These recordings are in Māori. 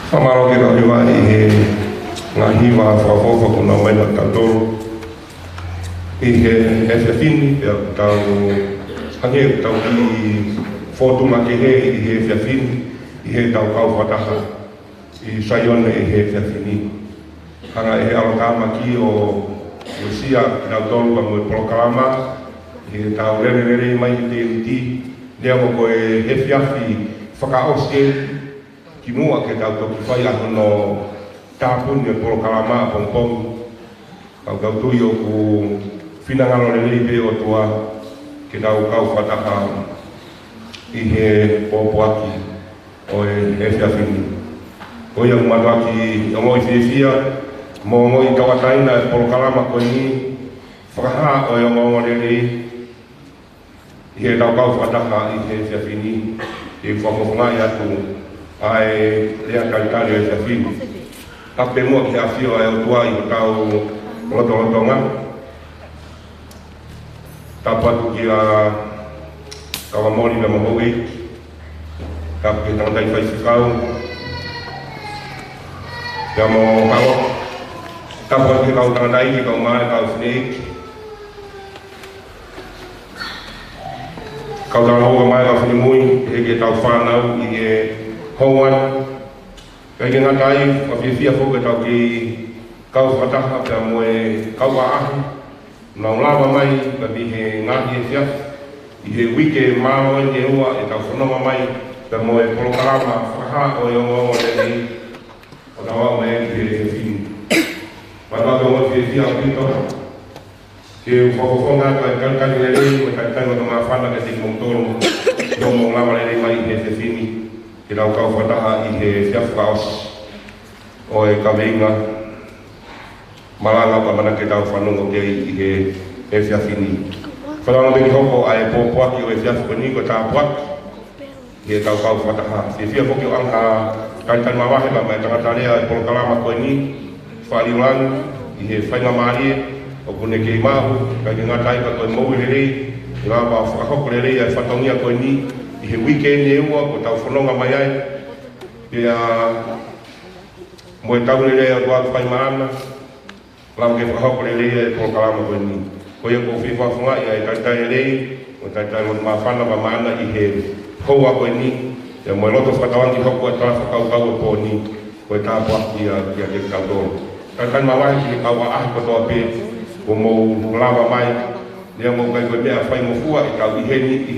Whamaro ke ka hiwa I he ngā hiwa whawhawha kuna mai na tautoro. I he whiawhini, tau hange tau I whotunga ke he I he whiawhini, I he tau kau whataha I Saione I he whiawhini. Hanga e arotāma ki o Lucia tau tolu ka mui proklama, I he tau rere mai I te iti, lea mo koe he whiawhi whakaoske, ki mua ke tau toki whai aho no tāpuni e proklama a pongpong. Kau tui o ku whinangalo rei pe o tua ke tau kau whataha I he pōpuaki o e whiawhini. Ko ia umatuaki o ngoi whiawhia, mo ngoi tawataina e proklama koe ni, whakaha o e ngoi rei, I he tau kau whataha I he whiawhini, I whakafongai atu ai lea kaitari e whiawhini. Tape mua ki awhio e o tua I o tau rotonga. Tapatu ki a kawamori na mahoui, tape tangai whaisikau, Kia mo kawa, tapos ki kau tangai ki kau mai kau snake, kau tangai mai kau snimui, he ke tau whanau I e Houan, kai ke ngatai, whawhiawhia whoke tau ki kau whataha pia moe kau waahi, nau lawa mai, kapi he ngahi e whias, I he wike māo e ua e tau whanonga mai, pia moe polokarama whakaha o yongo rei, o tau au mai e he whini. Mataka o whiawhia o pito, ke whakawhonga kai kankani rei, me kai kai o tama whana ke tiki mongtoro, yongo lawa rei mai he whini. Ki rau kau whataha I he whiawhaos o e kaweinga maranga pa mana ke tau whanongo ke I he whiawhini. Whanongo te ki hoko a e pōpuaki o e whiawhini ko tā puak ki e tau kau whataha. Te whiawhoki o angha kaitan mawahe ma mai tangatarea e polokalama koe ni whaariulangu I he whainga maarie o kune ke mahu kai ke ngatai ka koe mou rei I ngā pa whakahoko rei e whatongia koe ni I he weekend e ua, ko tau whanonga mai ai, pia moe tau rei a tua whai maana, lau ke whahoko rei e polokalama koe ni. Ko ia ko whiwhawhunga ia e taitai rei, o taitai mo ma whana wa maana I he houa koe ni, ia moe loto whatawangi hoko e tala whakaukau e pō ni, ko e tāpuaki ia ke tau tōru. Taitai ma wahi ki kau a ahi kotoa pē, ko mou lawa mai, Lea mo kai koe mea whai mo fua I tau iheni I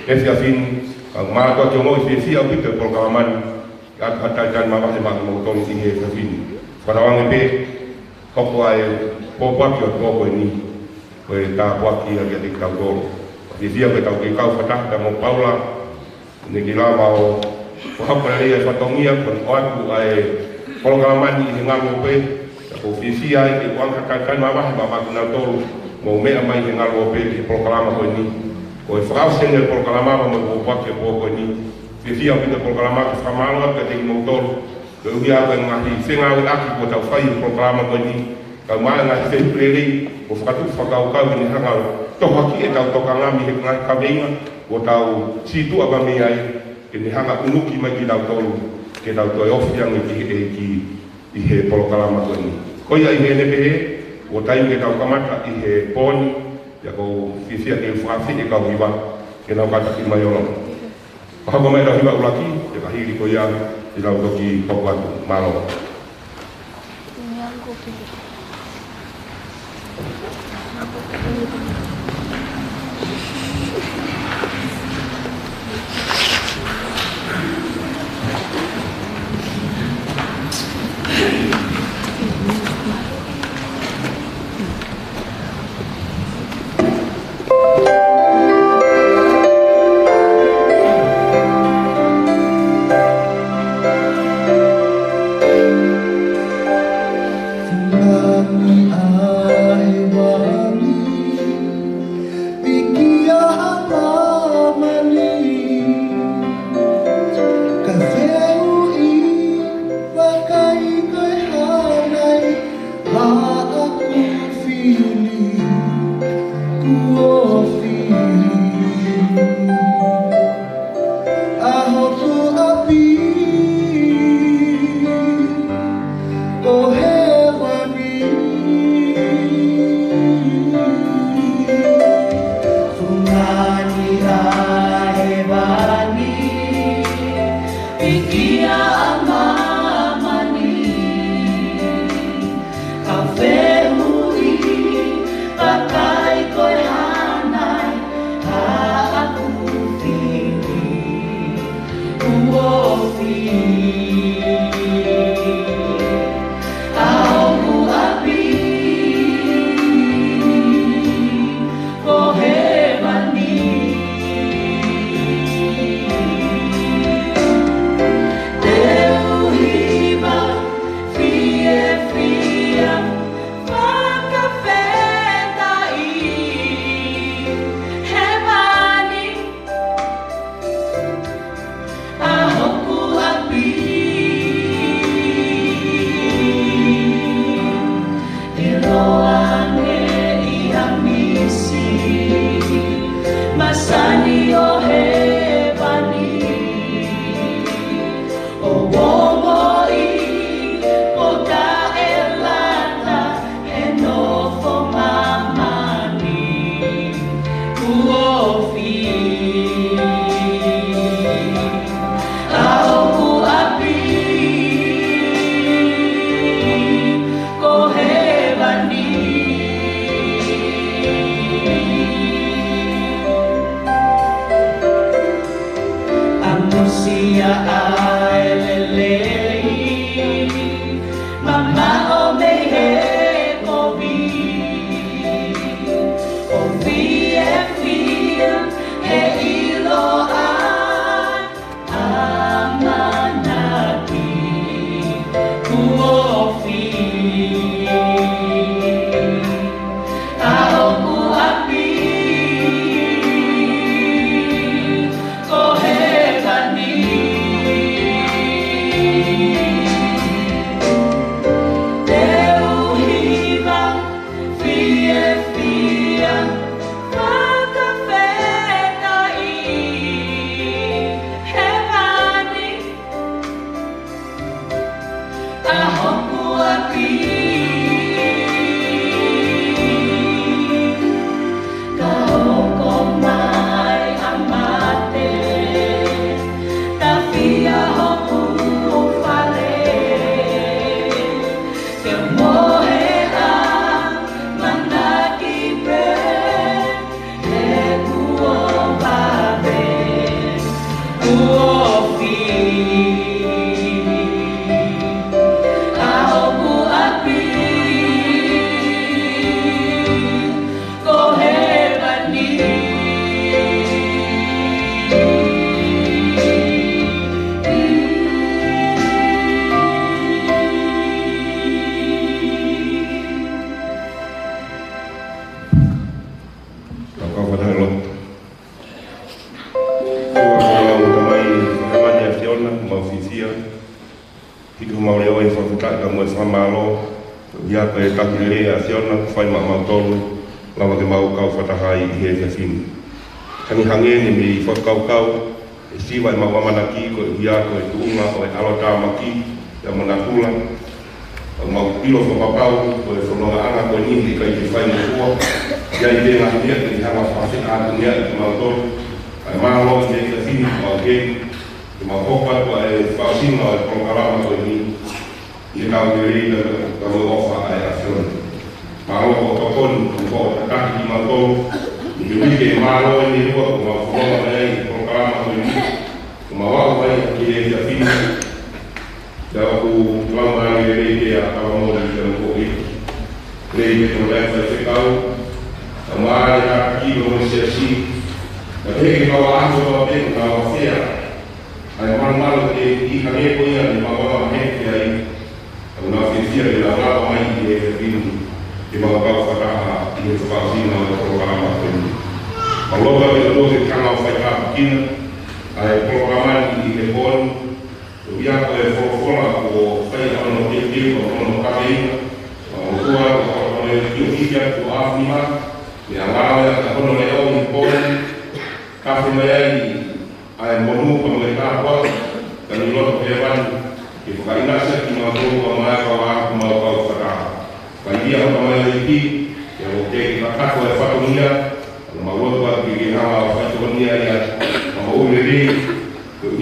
he whiawhini. Kau mātua ki o ngoi whiawhia o pito e polokalamani. Ka atu hatai tai mawahe maki mo tonu I he whiawhini. Whanawange pē, hoko ai pōpuaki o tōko ni. Koe tā puaki a kia te tau tōro. Whiawhia koe tau ki kau whataka mo paula. Ne ki lawa o whahapura rei e whatongia koe o atu ai polokalamani I he ngāmo pē. Ko whiawhia I te wanga tai mawahe ma maki nau tōro. Mo mea mai he ngalo o pēti he polokalama koe ni. Ko e whakausenge he polokalama mo i whaki e pō koe ni. Whiawhia o pita polokalama ki whamaloa ka teki mou tolu. Ko uhi aka ngahi whengawe aki ko tau whai he polokalama koe ni. Kau maa ngahi whenpurerei ko whakatu whakaukau ni hangau. Tohaki e tau toka ngami he ngahi kaweinga. Ko tau situ aba mea ai. Ke ni hanga unuki mai ki tau tolu. Ke tau toi ofiangu I he polokalama koe ni. Ko ia I he nepehe. O tai ke tau kamata I he pōni, ia kou whiwhia ke whaafi e kau hiwa, ke nau kata ki mai olo. Pahako mai rau hiwa ulaki, e ka hiri ko ia, I rau toki hoku atu, māloa.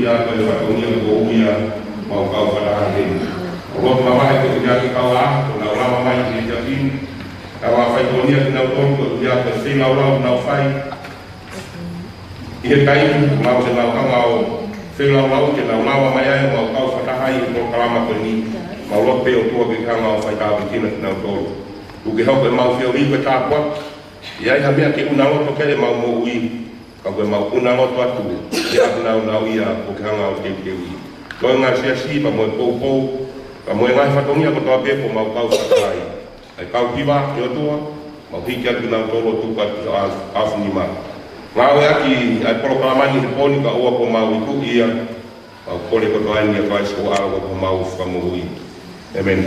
ia ko le whatonia ko uia mau kau whatahange. Rot mawai ko ia ki kau a, ko nau lama mai ki te pin. Kawa whaitonia ki nau tonu ko ia ko si lau lau nau whai. Ihe kai, mau te nau kangau si lau lau ke nau lama mai ai mau kau whatahai ko kalama ko ni. Mau lot peo tua ki kangau whai tāwi kina ki nau tonu. Uke hau ko mau whio iwe tāpua. Iai hamea ki una loto kere mau mo ui. Kau koe mau una loto atu, e aku nau ia o ke hanga o te ui. Koe ngā si pa moe pou, pa moe ngai whatongia ko toa pepo mau kau whakarai. Ai kau piwa, te otua, mau hiki atu nau tolo tuka tu sa afu ni ma. Ngā oe aki, ai polo kalamani he poni ka ua ko mau iku ia, mau kore ko toa ni a kai so awa ko mau whakamui. Amen.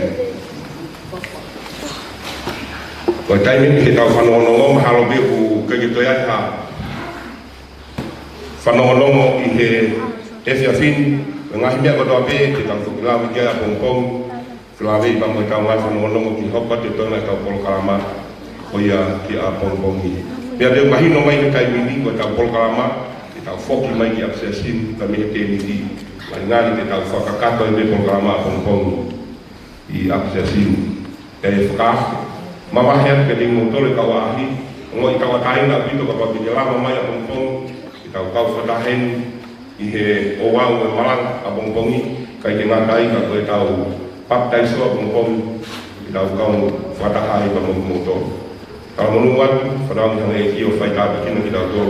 Koe taimi ke tau whanonongo mahalo beku kage toi ata. Whanongonongo i he Efiafin, ngahi mea kotoa pe, te tau tukilawi kia a Pongpong, whilawe i pango i tau ngai whanongonongo ki hopa te tona i tau polo kalama, ko ia ki a Pongpong hi. Mea teo mahino mai ke kai mini, ko i tau polo kalama, te tau foki mai ki Apsesin, ka mehe te miti, mai ngani te tau whakakato i te polo kalama a Pongpong i Apsesin. E whakaasi, mawahea ke te ngotore kawa ahi, ngo i kawa taina pito ka papi te lama mai a Pongpong, kau kau whatahen i he owau e marang a Pongpongi, kai te ngatai ka koe tau paktai soa Pongpongi, i tau kau whatahai pa moto. Kau monu watu, whataungi hanga e kio whai tāpi kina ki tau tō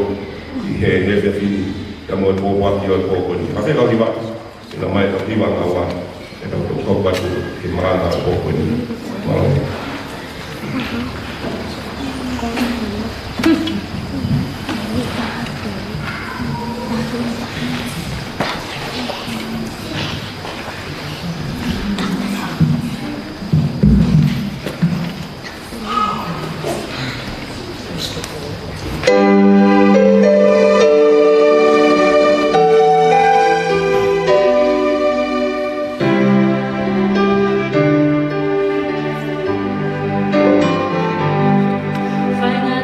i he Efiafini, ia moe pōpua ki o pōponi. Hake kau hiwa, ina mai kau hiwa ngā wā, e tau tō kau watu he maranga a pōponi. Marang. Final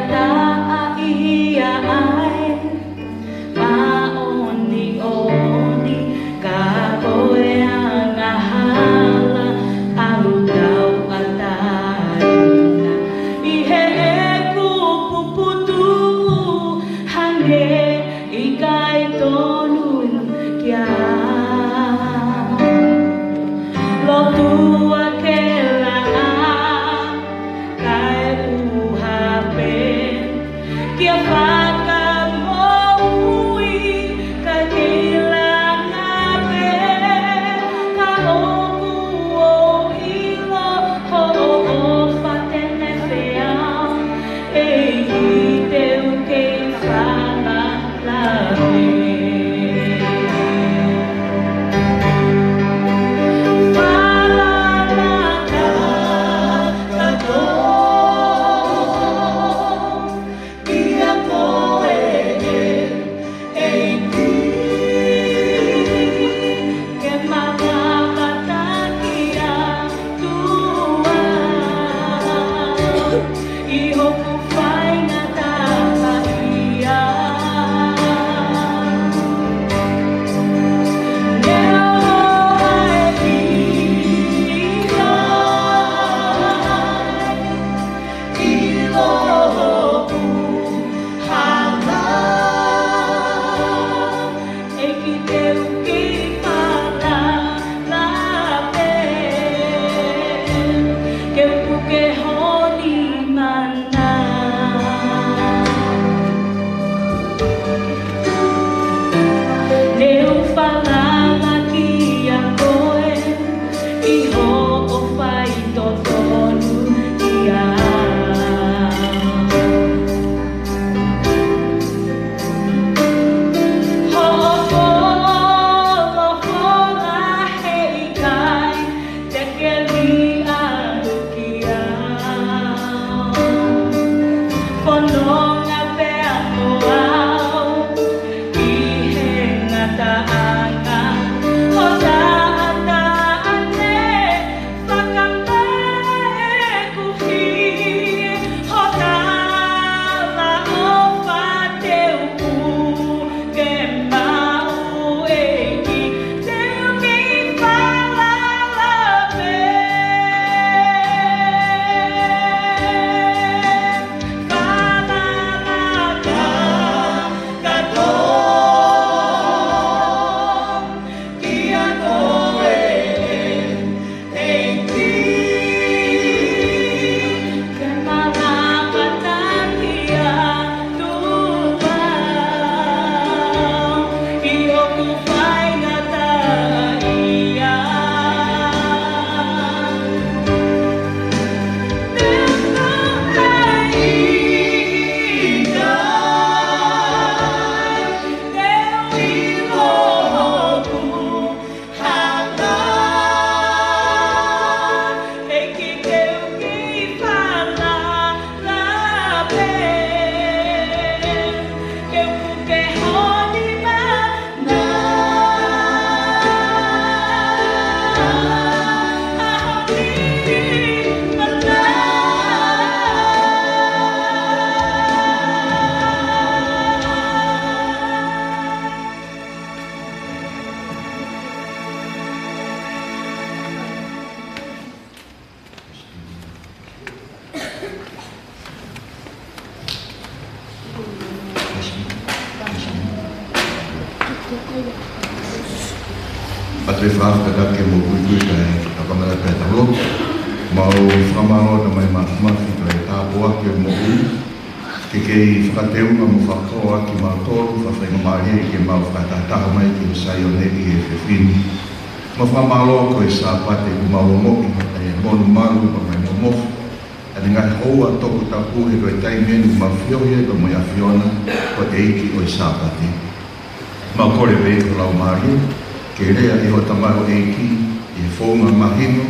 Atu e whaafaka ke mo kui kai akamara pe talo. Mau whamaro na mai mafi kai tāpua ke mo ui. Ke kei whakateunga mo whakakoa ki mau tōru, whawhainga maari ke mau whakatataha mai ki usai o neki e whiwhini. Ma whamaro koe sāpate ku mau moki e monu maru pa mai mo mofu. Ane ngai hoa toku tapu he koe taimenu ma whiohe ko mo ia whiona ko eiki o i sāpate. Ma kore vei ko lau maari, ke rea i ho tamaro eiki i whonga mahino,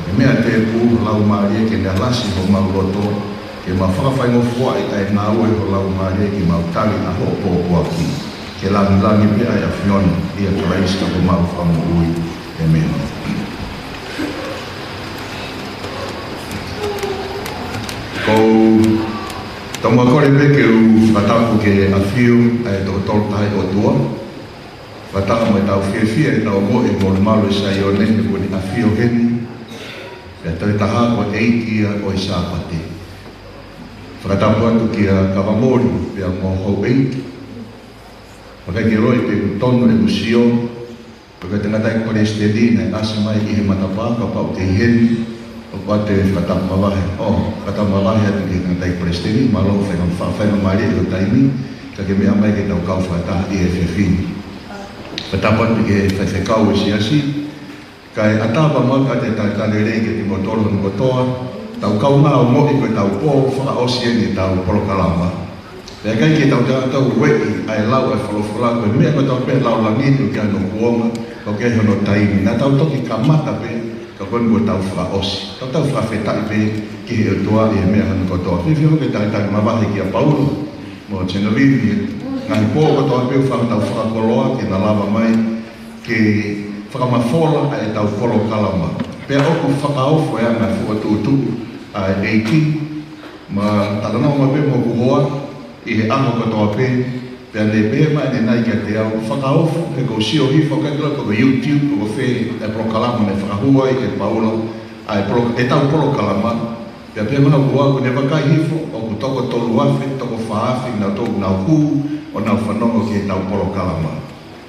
ke mea te pū lau maari ke nea lasi ho mau roto, ke ma whakawhaingo fuai ai ngā ue ho lau maari ki mau tali a ho pōpua ki. Ke langi pia i a whiona i a taraisa ko mau whamu ui e mea. Ko tonga kore peke u whatapu ke a whiu ai toko tolu tahi o tua. Whatapu mai tau whiawhia i tau mo e mōna malu i sai o nene koni a whiu heni. Pea tau taha ko eikia o i sāpate. Whakatapu atu ki a kawamori pea mō hau eiki. Wakai ki roi pe tono e musio. Wakai tangatai kore stedi na asa mai i he matapaka pau te heni. O pate whakatapu mawahe, whakatapu mawahe atu ki tangatai kore stedi. Malo whainga maari e o taimi. Ka ke mea mai ke tau kau whataha i e whiwhini. Whatapu atu ke whaiwhekau e siasi. Kai atapa maka te tātale rei ke ti motoro no kotoa. Tau kau ngā o mo'i koe tau pō whakaosi e ni tau porokalama. Pea kai ke tau tau wei ai lau e whalofala koe mea koe tau pe lau langinu ki ano kuonga. Kau ke hono taimi. Nā tau toki ka mata pe ka koe mua tau whakaosi. Tau tau whakawhetai pe ki he utua i he mea hano kotoa. Whiwhi hoke tai mawahe ki a Paulo. Mo Tenerife. Ngahi pō kotoa pe whakatau whakakoloa ki na lava mai. Ke whakamafola ai tau kolo kalama. Pea oku whakaofo e anga whakatutu ai eiki. Ma talanau ma pe mo kuhoa i he amo katoa pe. Pea ne pe mai ne nai kia te au whakaofo. He ko sio hifo kakila ko YouTube ko whe e prokalama me whakahua i ke Paula. E tau kolo kalama. Pea pe mana kuhoa ko ne wakai hifo. Oku toko tolu afe, toko whaafi, nau toku nau hu. O nau whanongo ki e tau kolo kalama.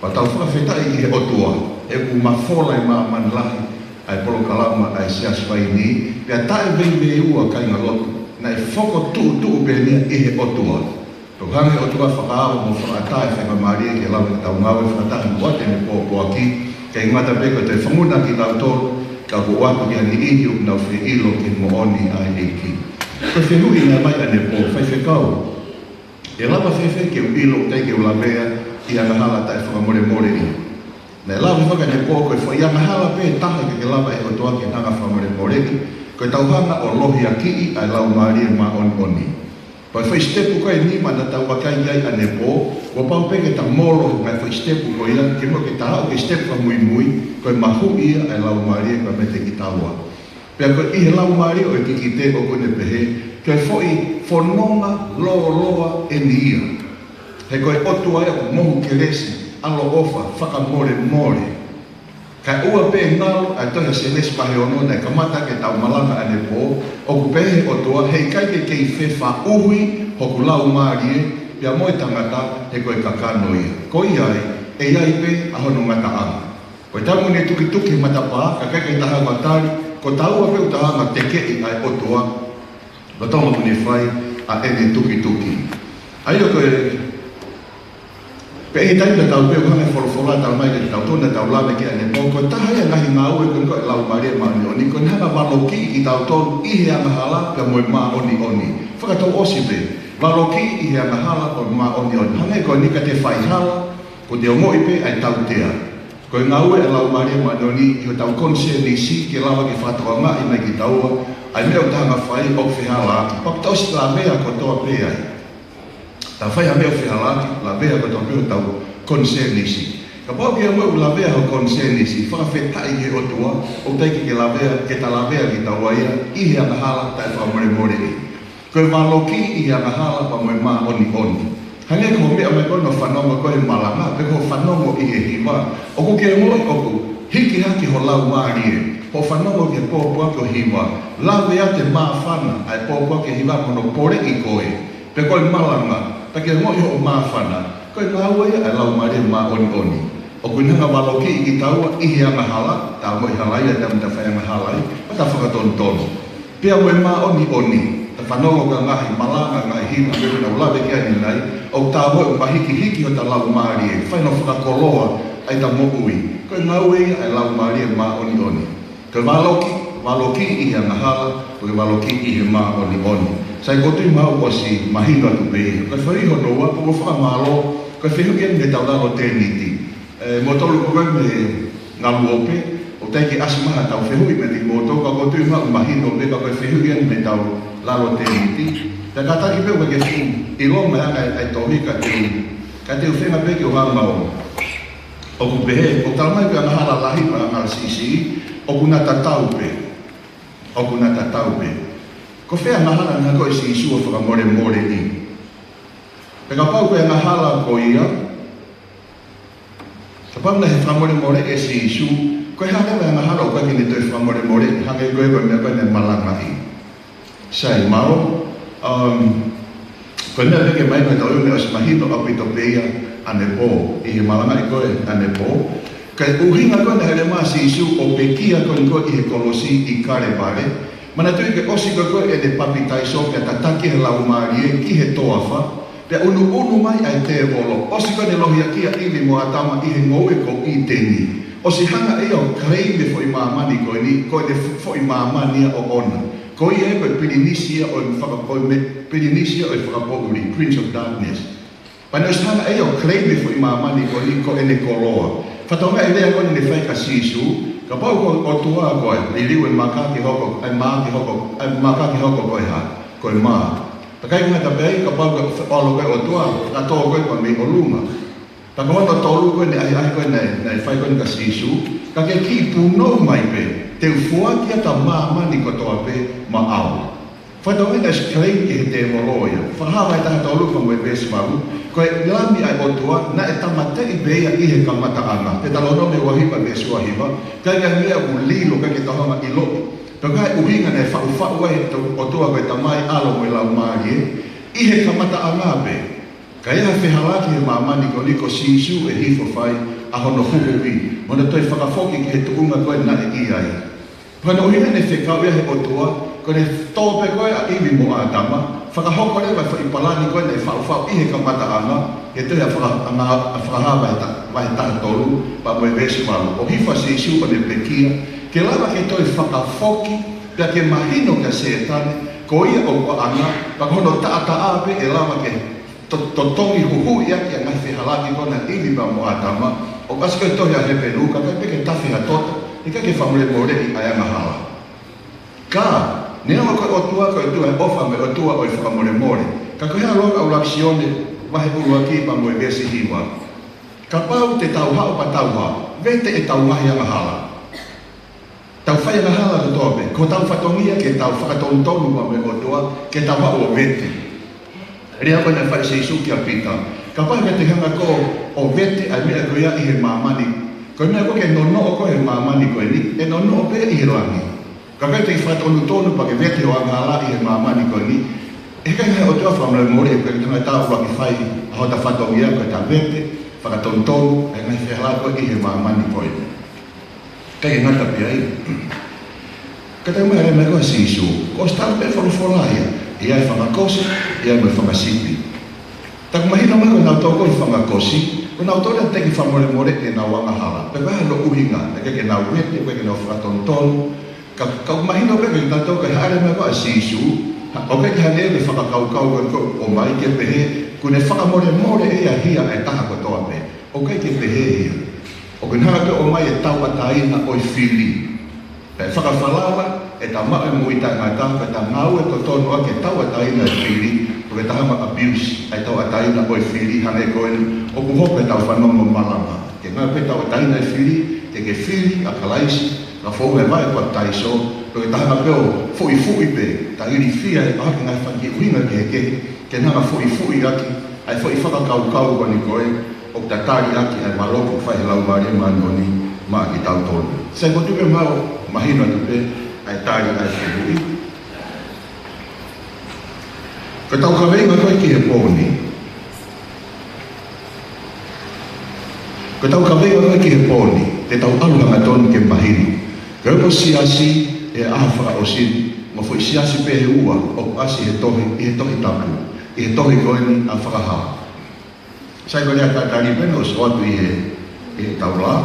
Pa tau whakawhetai i he otua. E ku mafola i maa manlahi ai polo kalama ai sias wai ni. Pea tae vei me ua kainga lotu. Na e whoko tuu pe nia i he otua. Tau hangi otua whakaawa mo whakatae whenga maria ki lau ki tau ngawe whakatae mo wate me pōpua ki. Kei ngata peko te whamuna ki lau tōru. Ka ku watu ki ani ihiu nau whi ilo ki mo oni ai eiki. Ko whenui ngā mai ane pō whaiwhekau. E lava whewhe ke u ilo te ke u lamea i anahala tae whakamore i. Nei lawa whaka ne pō koe whai anahala pe taha ke lava e o toa ke nanga whakamore i. Koe tauhanga o lohi a kii ai lau maari e ma oni. Pai whai stepu koe ni mana tau wakai iai ane pō. Wa pau peke ta molo ngai whai stepu koe ia. Ke mo ke tahau ke stepu ka mui. Koe mahu ia ai lau maari e koe me te ki taua. Pea koe i he lau maari o e kiki te o kone pehe. Koe whoi whanonga loa e ni ia. He koe otua e o mohu keresi. Alo ofa, whakamore. Kai ua pe ngalo, ai toha se nes pahe ono, nei kamata ke tau malanga ane pō, oku pehe otua, hei kai ke kei whewha uhui, hoku lau maari e, pia moe tangata, he koe kakano ia. Ko iai, e iai pe, ahono ngata anga. Koe tamu ne tuki matapaa, ka kai taha matari, ko taua pe utaha te kei ai otua, ko tonga puni whai, a ene tuki. Ai o koe, Pei tai na tau peo kame wholofola tau mai ke tau tōna tau lawe ki ane pō. Koe tahai a ngahi ngā ue koe koe lau maria maani oni. Koe nana waloki i tau tōru ihe anga hala ka moe maa oni. Whakatau osi pe. Waloki ihe anga hala ka maa oni. Hange koe nika te whai hala. Ko te omoi pe ai tau tea. Koe ngā ue a lau maria maani oni. I o tau konse ni si ke lawa ki whatoa ngā i mai ki taua. Ai meo tanga whai o whihala aki. Pak tau si la mea ko toa pe ai. Ta whai ha mea whihalaki, la vea ko tau pio tau konsernisi. Ka pau ki a mweu la vea ho konsernisi, whakawhetai ke otua, o teiki ke la vea, ke ta la vea ki tau aia, ihi anga hala tai whamore i. Koe waloki ihi anga hala pa moe maa oni. Hange ko mea me kono whanonga koe malanga, pe ko whanongo i he hiwa. Oku ke moi oku, hiki haki ho lau maari e, ho whanongo ke pōpua ko hiwa. La vea te maa whana, ai pōpua ke hiwa mono pore i koe. Pe koe malanga, ta ke moi ho maa whana, koe ngā ue ai lau maari maa oni. o kunanga waloki i taua ihi anga hala, ta mo i halai a tamu ta whai anga halai, pa ta whakatono. Pea moe maa oni, ta whanongo ka ngahi malanga ngahi hima kewina ulawe ki ani nai, o ta moe mahiki o ta lau maari e, whaino whakakoloa ai ta mo ui. Koe ngau e ai lau maari e maa oni. Koe waloki ihi anga hala, koe waloki ihi maa oni. Sai kotui mau o si mahino atu pei. Koe whariho noa, po whakamalo, koe whihukia me tau lalo tēniti. Mo tolu koe me ngalu ope, o teiki asimaha tau whehui me ti moto, ka kotui mau mahino me ka koe whihukia me tau lalo tēniti. Ta kataki peu ke whiu, i longa anga ai tohi ka teu whenga peki o hanga o. O kupehe, o talamai pe anga hala lahi pa anga sisi, o kuna tatau pe. O kuna tatau pe. Ko whea ngahala nga koe si isua whakamore i. Pe ka pau koe ngahala ko ia, ka pau na he whakamore e si isu, koe hanewa ngahala o koe kini toi whakamore hange koe koe mea koe ne malanga i. Sai mao, koe mea peke mai koe tau iune o si mahito apito peia ane po, i he malanga i koe ane po, kai uhinga koe na hele maa si isu o pekia koe i he kolosi i kare pare, mana tui ke osi koe e ne papi taiso ke tataki he lau maari ki he toafa, pe unu mai ai te volo. Osi koe ne lohia kia ili mo atama i he ngoe ko i teni. Osi hanga e o kreime fo i maamani koe ni, koe ne fo i maamani o ona. Koe e koe pirinisia o i whakapouri, Prince of Darkness. Pana osi hanga e o kreime fo i maamani koe ni, koe ne koloa. Whatonga e rea koe ne whaika sisu, ka pau o tua koe, i riu e makaki hoko koe ha, koe maa. Ta kai kunga ta pei, ka pau o alo koe o tua, ka tō koe pa mi o lunga. Ta ka hono tōlu koe ne ahi koe nei whai koe ka sisu, ka ke ki puno mai pe, te ufuakia ta maa mani ko toa pe ma au. Whatonga e sklei ki he te moroia, whahawa e taha tōlu ka moe pēsi maru, koe lami ai o tua, na e tamatei beia i he kamata anga. Te talono me wahipa me suahipa, kai ngā mea u lilo kai ke tahonga i lopi. Tau kai uhinga nei whau ai o tua koe tamai alo moe lau maari i he kamata anga pe. Kai ha whihalaki he mamani ko niko sisu e hifo whai a hono huku i. Mona toi whakafoki ki he tuunga koe na e i ai. Pana uhinga nei whekau ia he o tua, koe ne tōpe koe a iwi mo a dama, whakahoko rewa whaipalani koe nei whau i he kamata anga, he tui a whakahawa e taha tolu, pa moe vesi malu. O hifa se isu o ne pekia, ke lava ke toi whakafoki, pia ke mahino ka setane, ko ia o ko anga, pa kono taa ape e lava ke tongi huhu ia ki a ngai whihalaki kona iwi pa mo a dama, o kasi koe toi a hepe luka, kai peke tawhi ha tota, i kai ke whamure more i ayanga hala. Ka, nena koe o tua koe tua e ofa me o tua o i whakamore more. Ka koe hea loka o laksione, wahe urua ki pa moe vesi hiwa. Ka pau te tau hao pa tau hao, vete e tau mahi anga hala. Tau whai anga hala to tope, ko tau whatongia ke tau whakatontonu pa moe o tua, ke tau hao o vete. Rea koe na whai se isu ki a pita. Ka pau me te hanga ko o vete ai mea koe ia i he mamani. Koe mea koe ke nono o koe he mamani koe ni, e nono o pe i he rangi. Ka kai te whaitonu tonu pa ke vete o anga ala i he mamani koe ni, e kai ngai o tua whamle mori e koe ki tanga tau waki whai a hota whatongia koe ta vete, whakatontonu, e ngai whihala koe i he mamani koe. Kai e ngata pia i. Ka te mea e mea koe sisu, ko stau pe whalufolaia, i ai whakakosi, i ai moe whakasipi. Taku mahina mai koe nau tau koe whakakosi, ko nau tau teki whamore more e nau anga hala. Pe waha no uhinga, e ke nau vete, ke nau whakatontonu, ka mahina pe ke tātou ke haere mea koe sisu, o ke hane me whakakaukau koe o mai ke pehe, kune whakamore more e a hia e taha ko toa pe. O ke pehe hia. O ke hana pe o mai e tau ataina o i whiri. Pe whakawhalawa e ta maa e mui ta ngata, pe ta ngau e to tonu a ke tau ataina e whiri, o ke tahama abuse e tau ataina o i whiri, hane koe o kuho pe tau whanongo malama. Ke ngau pe tau ataina e whiri, te ke whiri a kalaisi, na fōu e mai kwa taiso, o ke tahama pe o fui pe, ta iri fia e pahake ngai whanki uinga ke nanga fui aki, ai fui whakakau koni koe, o ta tari aki ai maloko whai lau maari e manoni, maa ki tau tonu. Sai ko tupe mao, mahino tupe, ai tari ai whiri. Ka tau ka veinga koe ki he pōni. Ko tau ka vei o ki he pōni, te tau alu hanga tonu ke mahino. Ka uko siasi e ahawhaka o sin, ma fo i siasi pe he ua, o asi he tohi tapu, i he tohi koeni a whakaha. Sai ko lea tātari pena o soatu i he tau la.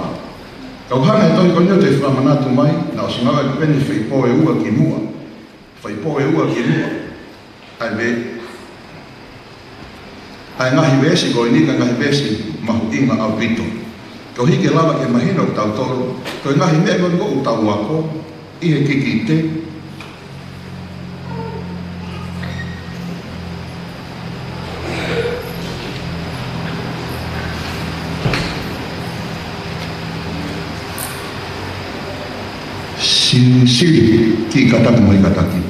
Kau hana e tohi konio te whamanatu mai, na o singaga ki pene whaipo e ua ki mua. Whaipo e ua ki mua. Ai me, ai ngahi vesi ko inika ngahi vesi mahu inga au pito. Ko hike lava ke mahino tau toro, ko ngahi mea ko ngou tau wako, i he kikite. Siri ki kataki mai kataki.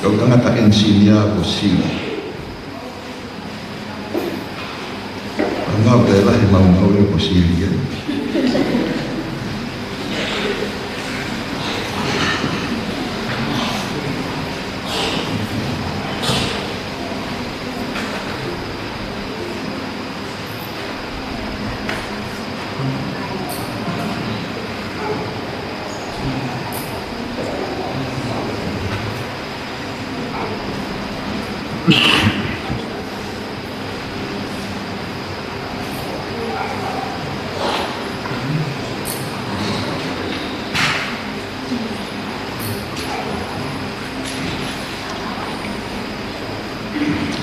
Kau tangata ensinia ko siri. Ngau te lahi mau e ko siri.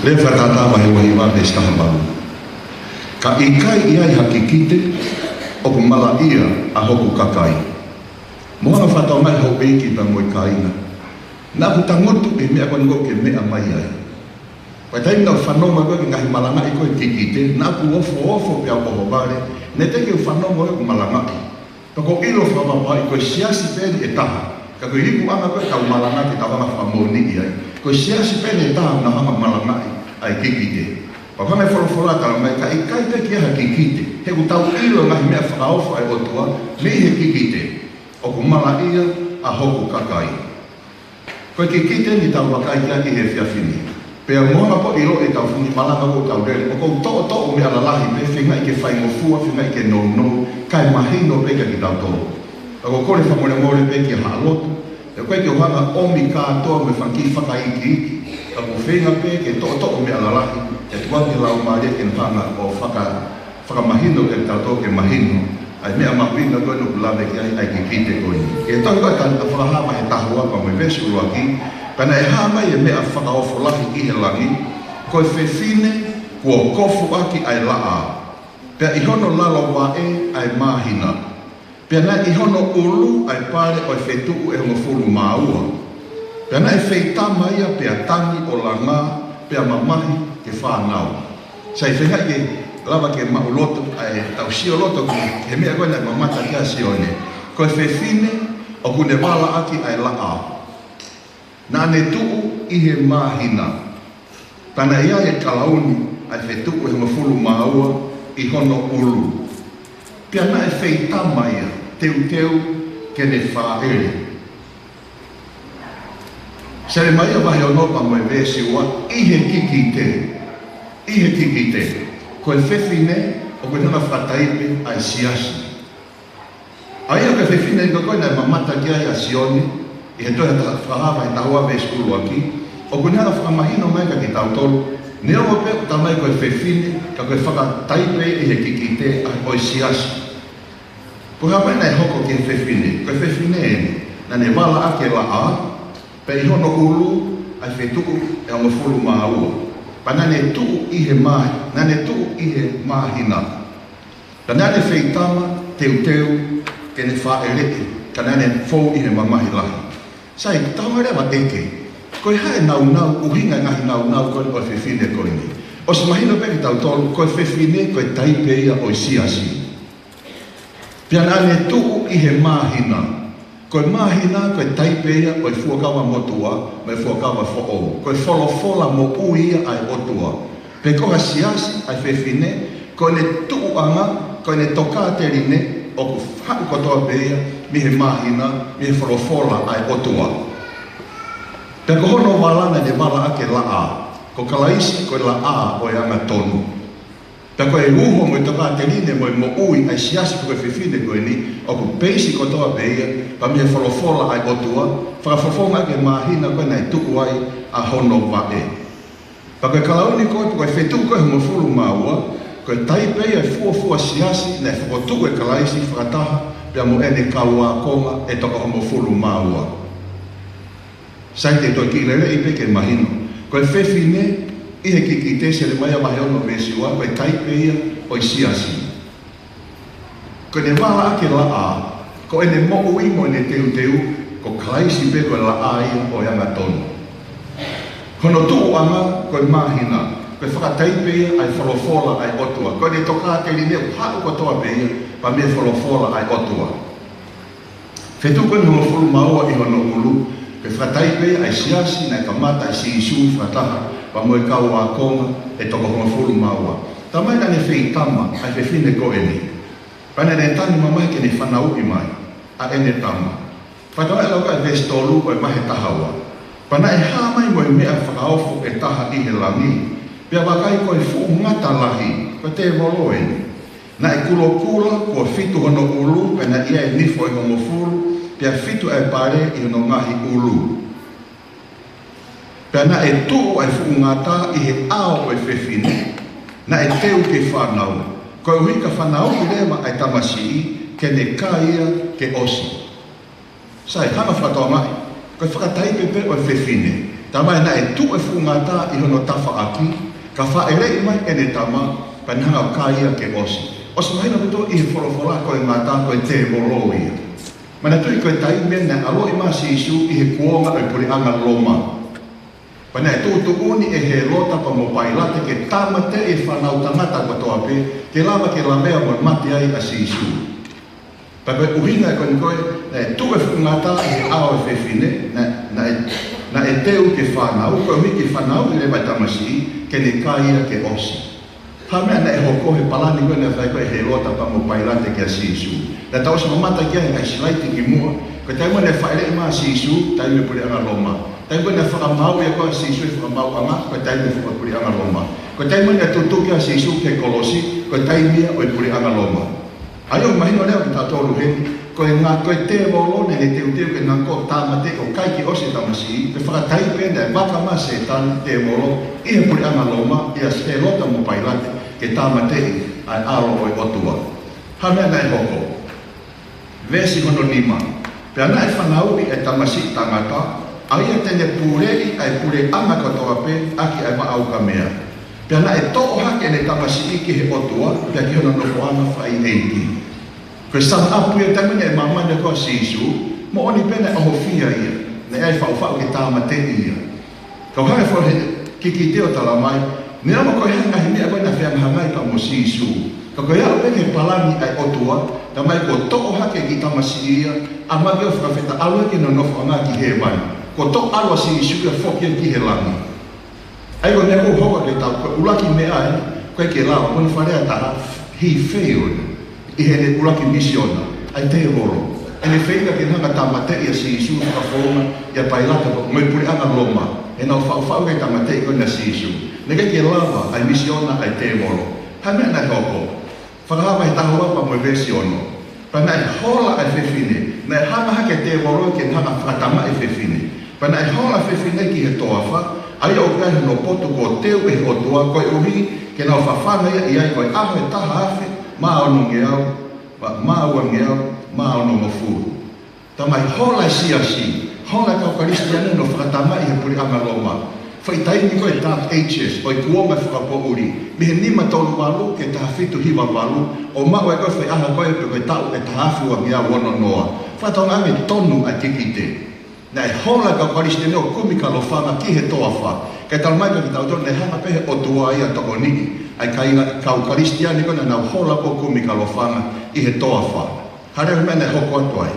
Le whakata mai wahi wahe staha maru. Ka ikai iai hakikite o ku mala ia a hoku kakai. Moana whatau mai hau eiki ta ngoi kaina. Nā ku tangotu e mea kwan ngau ke mea mai ai. Pai taimina whanoma koe ki ngahi malanga i koe kikite, nā ku ofo pia poho bare, ne teke whanoma koe ku malanga i. Toko ilo whamapa i koe siasi pēni e taha. Ka koe hiku anga koe tau malanga ki tawanga whamoni i ai. Koe siasi pēni e taha na hanga malanga i. Ai kikite. Pakame whorofora tala mai, ka ikai te ki aha kikite. He ku tau ilo ngahi mea whakaofa e otua, me he kikite. O ku mala ia a hoku kakai. Koe kikite ni tau wakai kia ki he whiawhini. Pea moana po ilo e tau whuni malanga ko tau rere. O kou to'o me alalahi pe whinga i ke whaingofua, whinga i ke no, kai mahino pe ki tau toro. O ko kore whamore pe ki halotu. E koe ki ohanga omi kātoa me whanki whakaiki. Ka mo whenga pe ke to'o me alalahi, e tuangi lau maria ke nhanga o whakamahino ke tātou ke mahino, ai mea mapinga koe no kulave ki ai ki kite koe. E tohi koe ka whakahama he tahua pa me vesi urua ki, pena e hama e mea whakaofo lahi ki he langi, koe whewhine kua kofu aki ai laa. Pea ihono lalo wa e ai mahina. Pea nai ihono ulu ai pare o whetuku e ngofulu maua. Pea nai wheitama ia pea tangi o langa, pea mamahi ke whanau. Sai whenga ke lava ke mauloto, ai tau sio loto ki, he mea koe nai mamata kia sione. Koe whewhine o kune wala aki ai laa. Nā ne tuu i he mahina. Tana ia e kalauni ai whetuku e ngofulu maua i hono ulu. Pea nai wheitama ia, teu ke ne whaere. Sere mai a wahi o nopa mo e vesi ua, i he kikite. Koe whewhine o koe nana whataipe ai siasi. Ai a koe whewhine i koe nai mamata ki ai a sioni, i he toia whahawa e tahua me skulu aki, o koe nana whakamahino mai ka ki tautolu, ne o pe o tamai koe whewhine, ka koe whakataipe i he kikite ai oi siasi. Koe hapa nai hoko ki he whewhine, koe whewhine ene, na ne wala ake la a, pe i hono ulu, ai whetuku e anga fulu maua. Pa nane tuu i he mahi, nane tuu i he mahina. Pa nane wheitama, teu, ke ne whaereke, ka nane fou i he mamahi lahi. Sai, tau rewa eke, koe hae nau, uhinga ngahi nau, koe o whewhine koe ni. O se mahina peki tau tolu, koe whewhine, koe taipe ia o siasi. Pia nane tuu i he mahina. Koe mahina, koe taipe ia, koe fuakawa motua, me fuakawa fo'ou. Koe wholofola mo uia ai otua. Pe koha siasi, ai whewhine, koe ne tuuanga, koe ne tokaterine, o ku haku kotoa peia, mi he mahina, mi he wholofola ai otua. Pe kohono walana ne wala ake la a. Ko kalaisi, koe la a o e anga tonu. Ta koe uho mo toka te line mo ui ai siasi koe whiwhine koe ni, o ku peisi ko toa peia, pa mea wholofola ai otua, whakafofonga ke mahina koe nei tuku ai a hono wa e. Pa koe kalauni koe, koe whetu koe mo fulu maua, koe taipei ai fua siasi, nei whakotuku e kalaisi whakataha, pia mo ene kaua konga e toka mo fulu maua. Sai te toi ki lele i peke mahino, koe whiwhine, ihe ki te se le mai a mahe ono mesiwa, koe taipei o i siasi. Ko ne wala ake la a, ko ene mo ui mo ene teu, ko kalaisi pe koe la a ia o yanga tonu. Kono tuu anga, koe mahina, koe whakataipea ai wholofola ai otua. Koe ne toka te line u hau kotoa peia, pa me wholofola ai otua. Whetu koe ni mawhulu maua i hono ulu, koe whakataipea ai siasi, nai kamata ai si isu whataha, pa moe kau a konga e toko mawhulu maua. Ta mai nane whei tama ai whewhine ko eni. Pane ne tani mamai ke ne whanau i mai, a ene tama. Whatawa e lauka e vestolu o e mahe tahawa. Pana e haa mai mo e mea whakaofu e taha i he langi. Pea wakai koe fu ngata lahi, ko te voloeni. Na e kulo kula kua fitu hono ulu, pena ia e nifo e homo fulu, pea fitu e pare i hono ngahi ulu. Pea na e tuu ai fu ngata i he ao e whewhine, na e teu ke whanau. Koe uika whanau i rewa ai tamasi ke ne kaia ke osi. Sai, hana whatoa mai, koe whakatai pepe o e whewhine. Tamai na e tuu e fu ngata i hono tafa aki, ka whaere i mai e ne tama, panhanga o kaia ke osi. Osi mahina puto i he wholofola koe ngata koe te molo ia. Mana tui koe tai mena alo i maa si isu i he kuonga o i puri anga loma. Pana e tūtu uni e he lota pa mo pailate ke tamate e whanau tangata kwa toa pe, ke lama ke lamea mo mati ai a si isu. Pa koe uhina e koe e tu e whungata i he ao e whewhine, na e teu ke whanau, koe hui ke whanau i lewa tamasi, ke ne kaia ke osi. Hamea na e hoko he palani koe na whai koe he lota pa mo pailate ke a si isu. Na tau sa mamata kia e silaiti ki mua, koe taimo ne whaere i maa si isu, taimo e puri anga loma. Taimo ne whakamau e koe si isu e whakamau anga, koe taimo e puri anga loma. Koe taimo ne tutuki a si isu ke kolosi, koe taimia o e puri anga loma. Aio mahino leo ki tātoru heni, koe ngā koe te volone ne teu ke ngā ko tāmate o kaiki o se tamasi, koe whakataipe ne waka maa se tāne te volo, i he puri anga loma, i a se lota mo pailate, ke tāmate ai alo o e otua. Hamea nai hoko. Vesi hono lima. Pea nai whanau i e tamasi tangata, aia tene purei ai pure anga katoa pe, aki ai maau ka mea. Pea nai to'o hake ne tamasi i ki he otua, pea ki hono nofo anga whai eiki. Koe sang apu e tamine e mamane koa si isu, mo oni pene aho fia ia, ne ai whau ke tāmate ia. Kau hae whahe kiki teo talamai, ni ama koe hanga hi mea koe na whianghangai ka mo si isu. Ka koe au peke palani ai otua, ta mai ko to'o hake ki tamasi ia, a magi o whakawheta alue ki no nofo anga ki he mai. Ko to'o alua si isu ia whokia ki he langi. Ai ko neko hoka ke tau, koe ulaki mea ai, koe ke lawa, kone wharea taha, he failed. I he ne ulaki misiona, ai te roro. E ne whainga ke nanga tamate ia si isu whakawhonga, ia pailata ko mai puri anga loma, e nau whau ke tamate i koe na si isu. Nega ke lawa, ai misiona, ai te roro. Hamea nai hoko. Whakahawa he tahua pa moe vesi ono. Pa nai hola ai whewhine, nai hama hake te roro ke nanga whakatama e whewhine. Pa nai hola whewhine ki he toafa, ai au kai no poto ko teu e hotua, koe uhi, ke nau whawhana ia i ai koe aho e taha awhi, maa ono ngeau, maa ua ngeau, maa ono mafuru. Ta mai hola e siasi, hola kau karistiane no whakatama i he puri anga loma. Whaitai ni koe tāp HS, oi kuonga whakapo uri. Mi he nima tolu walu, ke taha fitu hiwa walu, o mau e koe whai aha koe pe koe tau e taha awhua ngia wono noa. Whatau ame tonu a kikite. Nei hola kau karistiane o kumikalo whanga ki he toa wha. Kei tau mai ki tau tonu, ne hanga pehe o tua ia toko niki. Ai kau karistiane kona nau hola ko kumikalo whanga i he toa wha. Hareu mene hoko atu ai.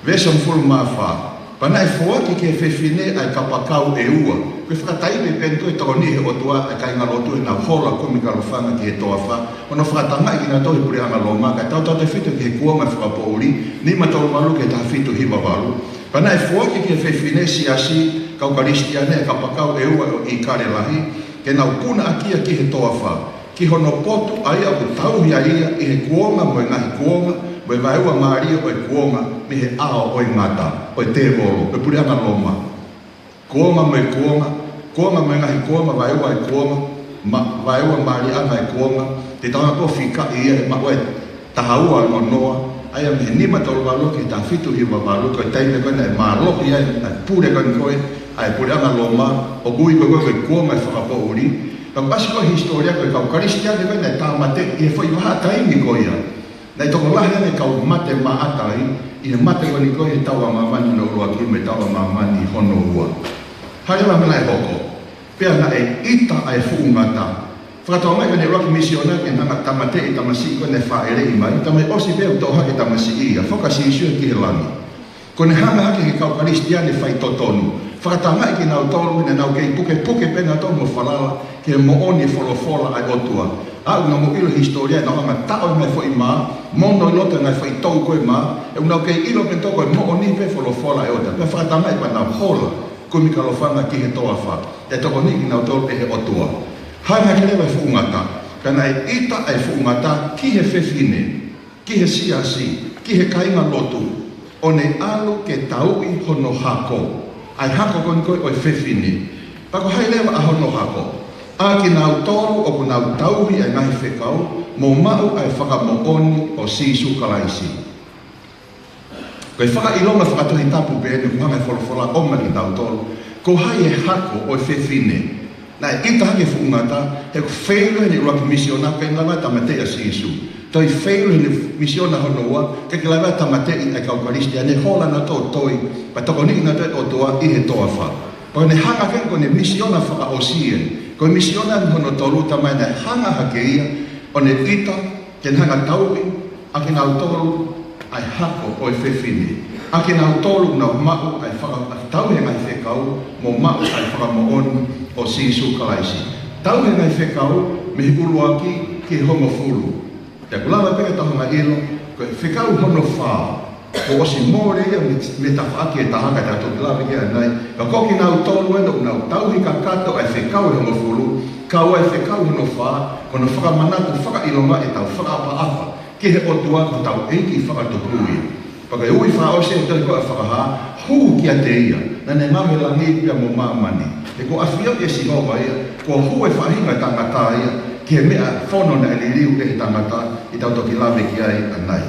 Vesam fulu maa wha. Pana e fuaki ke whewhine ai kapakau e ua. Koe whakataipe pentu e toko ni he o tua ai kai ngalotu e nau hola kumikalo whanga ki he toa wha. Ono whakatanga i kina tohi puri anga loma. Kai tau te whitu ki he kuama whakapo uri. Ni matolu malu ke taha whitu hiwa walu. Pana e fuaki ke whewhine siasi kau karistiane e kapakau e ua o i kare lahi. Ke nau kuna akia ki he toa wha. ki hono potu ai a tauhi a ia i he kuonga mo ngahi kuonga mo vai ua maria o kuonga me he ao o ngata o te volo e puri ana loma kuonga mo kuonga mo ngahi kuonga vai ua kuonga vai ua maria ana kuonga te tanga ko fika ia ma o tahaua no noa ai a me ni ma tolo valo ki ta fitu hi valo ko tai me kona ma lo ia pure kon ko ai puri ana loma o gui ko kuonga fa ko uri ka pasiko historia ko ka Eukaristia de na tamate e foi ma tai ni ko ia na to la ne ka mate ma atai i mate ko ni ko e tawa mama ni no ro ki me tawa mama ni hono ua hare ma na hoko pe na e ita ai fu mata fra to mai ne ro ki misiona ke na tamate i tamasi ko ne fa ere i mai tamai osi be to ha ke tamasi ia foka si isu ki helani ko ne hanga ki ka Eukaristia ne fai totonu whakatangai ki nau tolu ina nau kei puke pena tau mo whalala ke mo oni wholofola ai otua. A una mo ilo historia na hanga tau mai fo i maa, mono i lota ngai whai tau koe maa, e una kei ilo pe toko e mo oni pe wholofola ai ota. Pe whakatangai pa nau hola kumi kalofanga ki he toa wha. E toko ni ki nau tolu pe he otua. Hanga ki lewa whungata, kana e ita ai whungata ki he whewhine, ki he siasi, ki he kainga lotu, o ne alo ke tau i hono hako. Ai hako kon koe oi whewhine. Pako hai lewa a hono hako. A ki nau toro o ku nau tauhi ai ngahi whekau, mo mau ai whakamooni o sisu kalaisi. Koe whakailonga whakatuhi tapu pēne ku hanga wholofola oma ki nau toro, ko hai e hako oi whewhine. Na e ita hake whungata, he ku whelo hene ua ki misiona pe nganga tamatea sisu. Toi whelo hene misiona hono ua, ke lawa tamatei ai ka Eukaristia, ne hola na tō toi, pa toko niki na toi o toa i he toa wha. Pau ne hanga ken ko ne misiona whaka osien, ko misiona ni hono tolu tamai ne hanga hake ia, o ne ita, ken hanga taupi, a ke nau tolu ai hako o e whewhine. A ke nau tolu nau mau ai whaka tauhe ngai whekau, mo mau ai whaka mooni o sisu kalaisi. Tauhe ngai whekau, me uluaki ki hongo fulu. Te kulawa peke tahonga ilo, ko whekau hono whaa, ko osi mōre ia me ta whaaki e tahaka te atu kulawa kia nei, ka koki nau tolu eno nau tauhi ka kato ai whekau hono fulu, ka ua e whekau hono whaa, kono whakamanatu whakailonga e tau whakaapa-apa, ki he otua ko tau eiki whakatokui. Paka e ui whaa ose e tau ko a whakaha, huu kia te ia, na ne mawe langi pia mo mamani. E ko awhia e si hoa ia, ko huu e whahinga tangata ia, ki he mea whono na eliriu e tangata i tau toki lawe ki ai anai.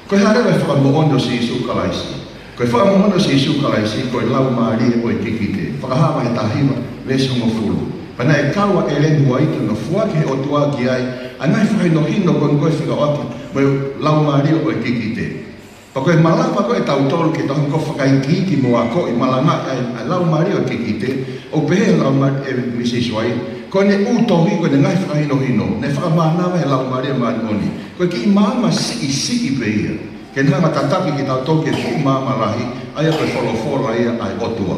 Koe harewa e whakamohondo si isu kalaisi. Koe whakamohondo si isu kalaisi, koe lau maari e oi kikite. Whakahawa he tahiwa, vesi hongo fulu. Pana e kaua e lengu a itu no fuaki he otua ki ai, anai whakaino hino kon koe whikawaki, mo lau maari e oi kikite. Pa koe malapa koe tau tolu ki tahon ko whakaikiki mo a koe malanga ai lau maari o kikite, o pehe lau maari e misiswai, ko ne utohi ko ne ngai whakaino hino, ne whakamanawa e lau maari e maani koe ki mama si pe ia, ke nanga tataki ki tau toki e fu mama lahi, aia koe wholofora ia ai otua.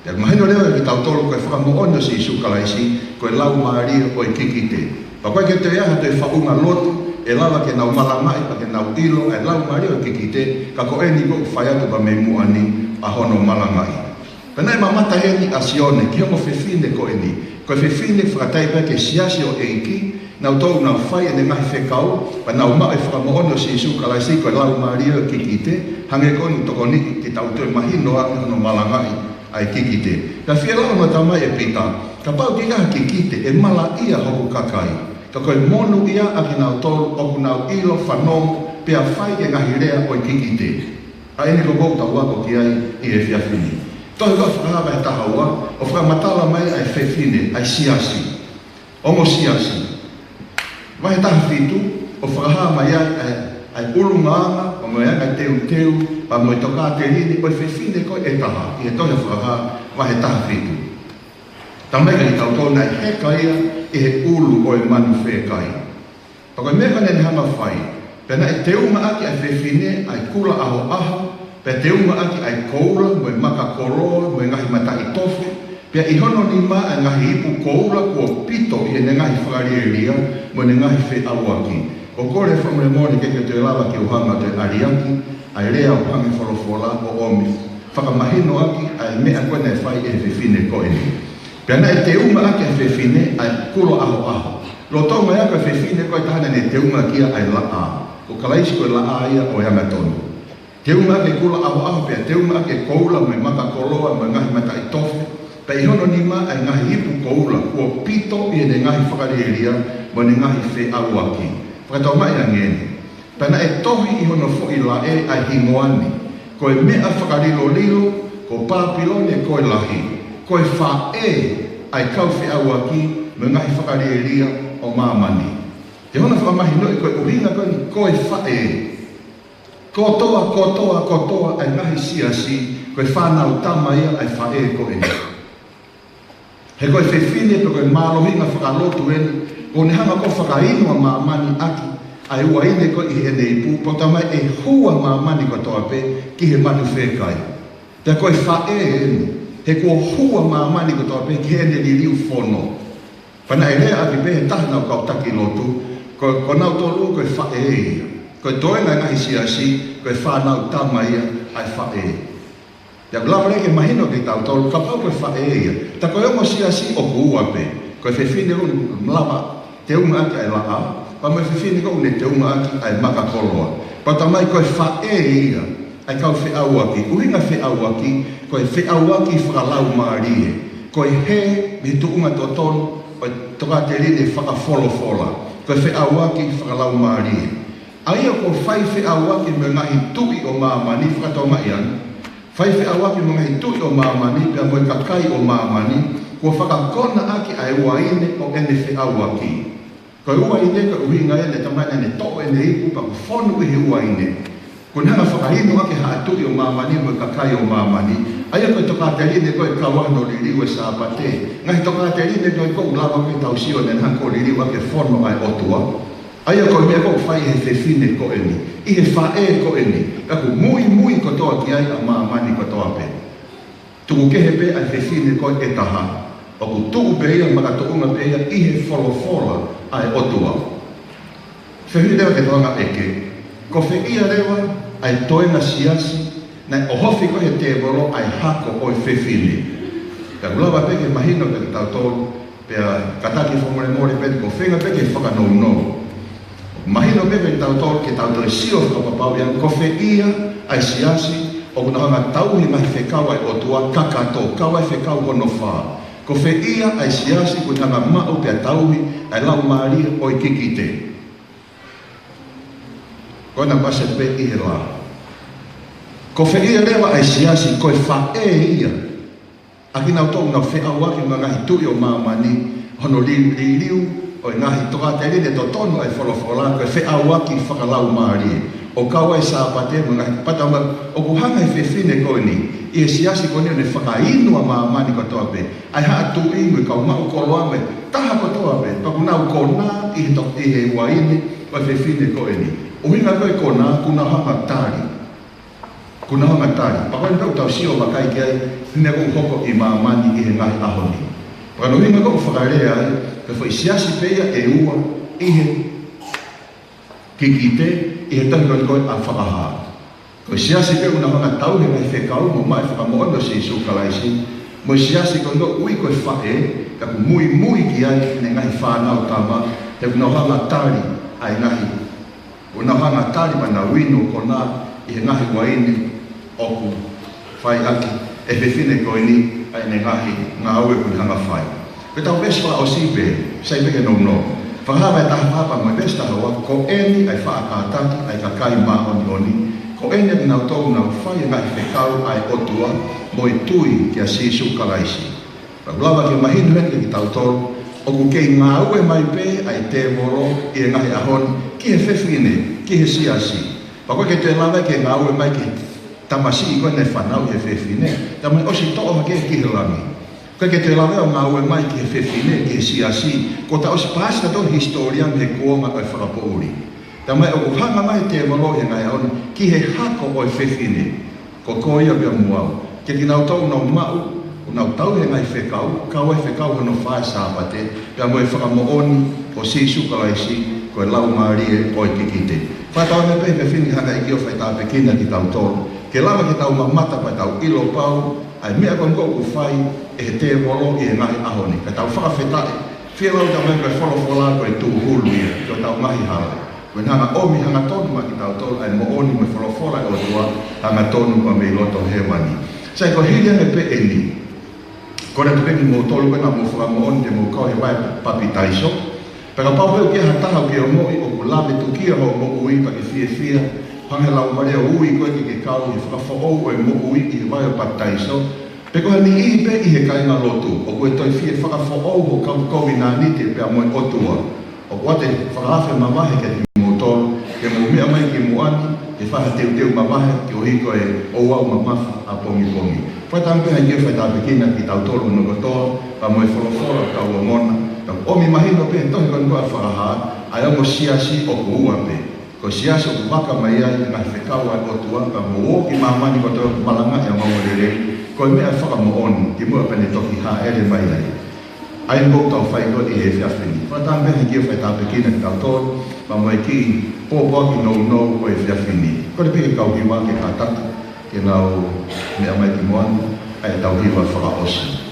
Te mahino lewa ki tau tolu koe whakamohondo si isu kalaisi, koe lau maari o e kikite. Pa koe ke te aha te whaunga lotu, e lawa ke nau malamai, pa ke nau ilo, e lau maari o kikite, ka ko e ni ko whaiatu pa me muani a hono malangai. Pena e mamata heni asione, ki hongo whewhine ko e ni. Koe whewhine whakataipa ke siasi o eiki, nau tau nau whai e ne ngahi whekau, pa nau maa e whakamohono si isu kalaisi koe lau maari o kikite, hange ko ni toko ni ki tau tue mahino a hono malangai ai kikite. Ka whia lau no tamai e pita, ka pau ki ngaha kikite e mala ia hoku kakai. Ka koe monu ia a ki nau tolu oku nau ilo whanong pia whai e ngahi rea o kikite. A ene ko kou tau wako ki ai i e whiawhini. Tohi koe whakahawa e tahaua, o whakamatala mai ai whewhine, ai siasi. Omo siasi. Wahe taha whitu, o whakahawa mai ai ulungaanga, o mai ai teu, pa moi toka te hini, o whewhine koe e taha, i e tohi whakahawa, wahe taha whitu. Tamai ka i tau tōna e heka ia, i he ulu o e manu whekai. Pako mea kane ni hanga whai, pena e te unga aki ai whewhine, ai kula aho, pe te unga aki ai koura, mo e maka koroa, mo e ngahi mata i tofu, pia i hono ni maa e ngahi ipu koura kua pito i e ne ngahi whakariria, mo ne ngahi whe awaki. O kore whamre mōne keke te lawa ki uhanga te ariaki, ai rea o hangi wholofola o omi. Whakamahino aki, ai mea koe nei whai e whewhine koe ni. Pia na e te unga aki ai whewhine, ai kuro aho. Lo tau mai aka whewhine koe tahana ne te unga kia ai la a. Ko kalaisi koe la a ia o hanga tonu. Te unga ake kula aho aho pia, te unga ake koula me maka koloa me ngahi mata i tofe. Pa i hono ni ma ai ngahi hipu koula, kua pito i ne ngahi whakareria mo ne ngahi whe au aki. Whakatau mai a ngene. Pana e tohi i hono fo i la e ai hingoani. Koe mea whakarilo lilo, ko pāpilone koe lahi. Koe wha e ai kau whe au aki me ngahi whakareria o mamani. Te hona whakamahi noi koe uhinga koe wha e. Kotoa ai ngahi siasi, koe whanau tamaia ai wha e koe ni. He koe whewhine pe koe mālohinga whakalotu ene, ko ne hanga ko whakainua mamani aki, ai ua ine koe i ene i pū, po tamai e hua mamani ko toa pe ki he manu whekai. Te koe wha e ene, he kua hua mamani ko toa pe ki ene li riu whono. Pana e rea aki pe he tahna o kau taki lotu, ko nau tolu koe wha e ia. Koe toenga ngahi siasi, koe whanau tamaia ai wha e. Te ablama reke mahino ki tau tolu, ka pau koe wha e ia. Ta koe ongo siasi o kuua pe. Koe whewhine un mlama te unga aki ai laa, pa me whewhine ko une te unga aki ai maka koloa. Pa tamai koe wha e ia, ai kau whe au aki. Uhinga whe au aki, koe whe au aki whakalau maarie. Koe he tu unga to tonu, koe toka te rine whakafolofola. Koe whe au aki whakalau maarie. Aia ko whai whe awaki me ngahi tui o mamani, whakatau mai an. Whai whe awaki me ngahi tui o mamani, pia moe kakai o mamani, ko whakakona aki ai uaine o ene whe awaki. Ko uaine ka uhinga ene tamai ene to ene ipu pa ko whonu i uaine. Ko nanga whakahino aki haa tui o mamani, moe kakai o mamani, aia koe toka te rine koe kawano li riwe sa apate. Ngahi toka te rine koe ko ulawa koe tau sio nen hanko li riwe ake whono ai otua. Aia koe mea koe whai he whewhine ko eni, i he whae ko eni, kaku mui ko toa ki ai a maamani ko toa pe. Tuku kehe pe ai whewhine koe e taha, o ku tuku pe ia maka tukunga pe ia i he wholofola ai otua. Whewhine rewa ke toanga eke, ko whe ia rewa ai toenga siasi, nai ohofi ko he te woro ai hako o i whewhine. Kaku lawa peke mahino ke tau tolu, pea kataki whamore pe ko whenga peke whakanau. Mahino bebe tau tolu ke tau tau sio whakapapau yang ko whe ia ai siasi o kuna hanga tauhi mai whekau ai otua kakato, kau ai whekau hono whaa. Ko whe ia ai siasi kuna hanga mao pia tauhi ai lau maaria o i kikite. Kona basa pe i he la. Ko whe ia rewa ai siasi koe wha e ia. Aki nau tau nau whe awaki ma ngahi tui o maamani hono liu o ngahi toka te rine to tonu ai wholofola koe whe awaki whakalau maari. O kau ai sāpate mo ngahi patama o kuhanga i whewhine koe ni. I e siasi koe ni o ne whakainua maamani ko toa pe. Ai haa tu ingo i kau mau koloa me taha ko toa pe. Paku nau kona i he waini o whewhine koe ni. O hinga koe kona kuna hanga tari. Kuna hanga tari. Pakoe ni tau sio makai ki ai hine kong hoko i maamani i he ngahi ahoni. Pakano hinga koe whakarea ai ka whai siasi peia e ua i he kikite i he tangi koe a whakaha. Koe siasi pea una hanga tau he mai whekau mo mai whakamoano si isu kalaisi. Mo siasi koe no ui koe whae ka ku mui ki ai ne ngahi whanau tama he una hanga tari ai ngahi. Una hanga tari mana wino kona i he ngahi waini oku whai aki e whewhine koe ni ai ne ngahi ngā aue kuni hanga whai. Koe tau beswa o sipe, sai peke no no. Whakahawa e taha papa mai besta hawa, ko eni ai whaakātaki ai kakai maa oni. Ko eni e nau tau nau whai e ngai whekau ai otua, mo i tui ki a sisu kalaisi. Pagulawa ke mahinu hene ki tau tolu, o ku kei ngā ue mai pe ai te moro i e ngahi ahoni, ki he whewhine, ki he siasi. Pakoe ke te lawa ke ngā ue mai ki tamasi i koe ne whanau he whewhine, tamai osi toa ma ke ki he langi. Koe ke te lawe o ngā ue mai ki he whewhine, ki he siasi, ko ta osi pāsina tō historian he kuonga o whakapouri. Ta mai o hanga mai te maro he ngai aon, ki he hako o whewhine, ko koia bia muau. Ke ki nau tau nau mau, o nau tau he ngai whekau, kau e whekau hono whae sāpate, pia mo e whakamooni o sisu kalaisi, ko e lau maarie o i kikite. Whātau me pehe whini hanga i ki o whai tāpe kina ki tau tōru. Ke lama ki tau mamata pa tau ilo pau, ai mea kon ko ku whai e he te moro i he ngai ahoni. Ka tau whakawhetai, Fia lau tau mai koe wholofola koe tū hulu ia, koe tau mahi hala. Koe hanga omi hanga tonu ma ki tau tolu, ai mo oni me wholofola o tua, hanga tonu ma me loto he mani. Sai ko hilia me pe eni. Ko re tupengi mo tolu koe na mo whaka mo oni te mo kau he wai papi taiso. Pera pau heu kia hataha ki o moi o kulame tukia ho mo ui pa ke fia. Pange lau marea ui koe ki ke kau i whakawhaou e mo ui i wai o papi taiso. Pe koe ni ihi pe i he kainga lotu. O koe toi fia whakawhaou ho kau kowi nā niti pe a moi otua. O wate whakawhafe mamahe ke ti mo tolu. Ke mo mea mai ki mo ani. Ke whaha teu mamahe ki o hiko e o wau mamafa a pongi pongi. Whaitampe hai kia whaitapekina ki tau tolu no kotoa. Pa moi wholofora kau o mona. Omi mahino pe tohi kon kua whakaha, ai ongo siasi o kuua pe. Ko siasi o kuwaka mai ai ngai whekau ai o tuanga mo o ki mamani ko toa malanga e maurere. Ko mea whakamooni, ki mua pene toki ha ere mai ai. Ai ngok tau whai ko i he whiawhini. Whatambe hai kia whaitapekina ki tau tolu, ma moe ki pōpua ki nou ko e whiawhini. Ko te peke kau hiwa ke kātaka, ke nau mea mai ki moana, ai tau hiwa whakaosi.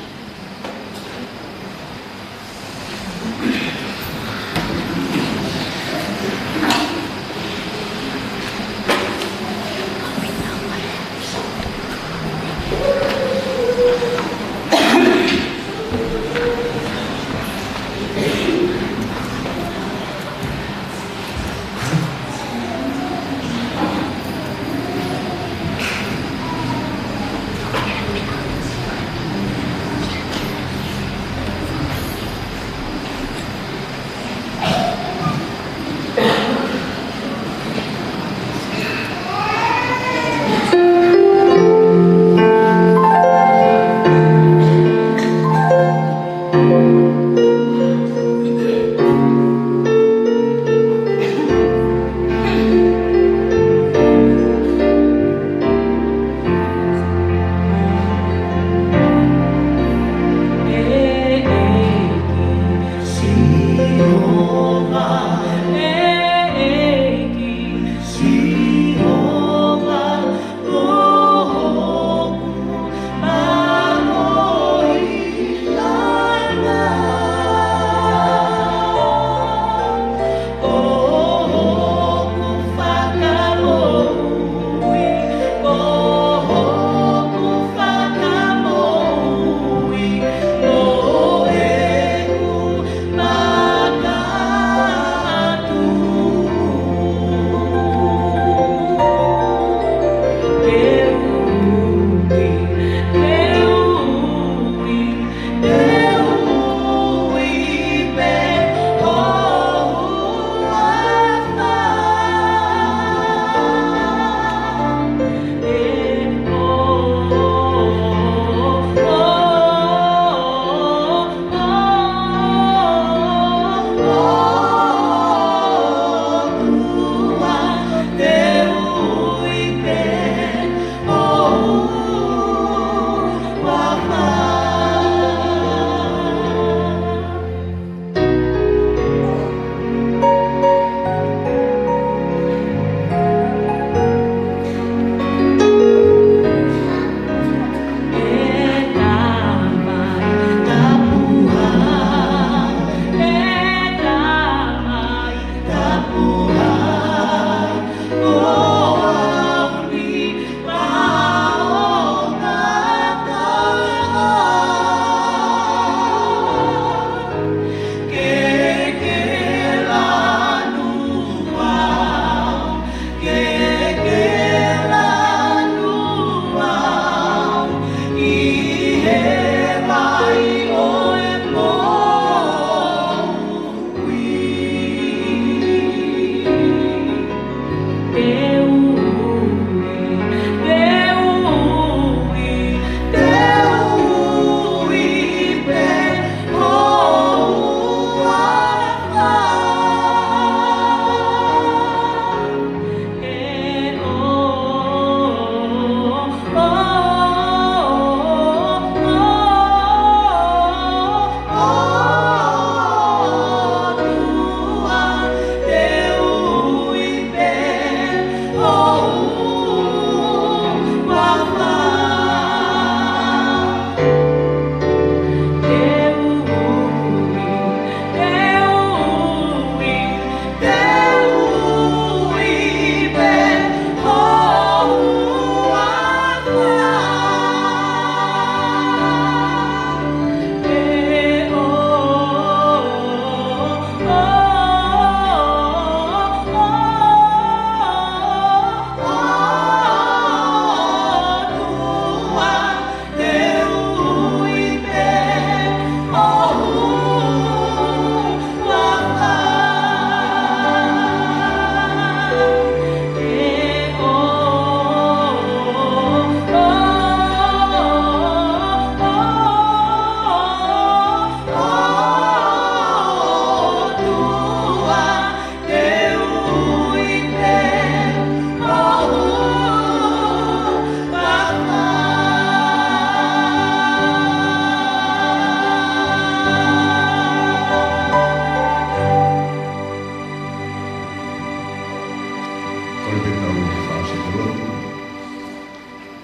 kore pe tau whaase te lotu.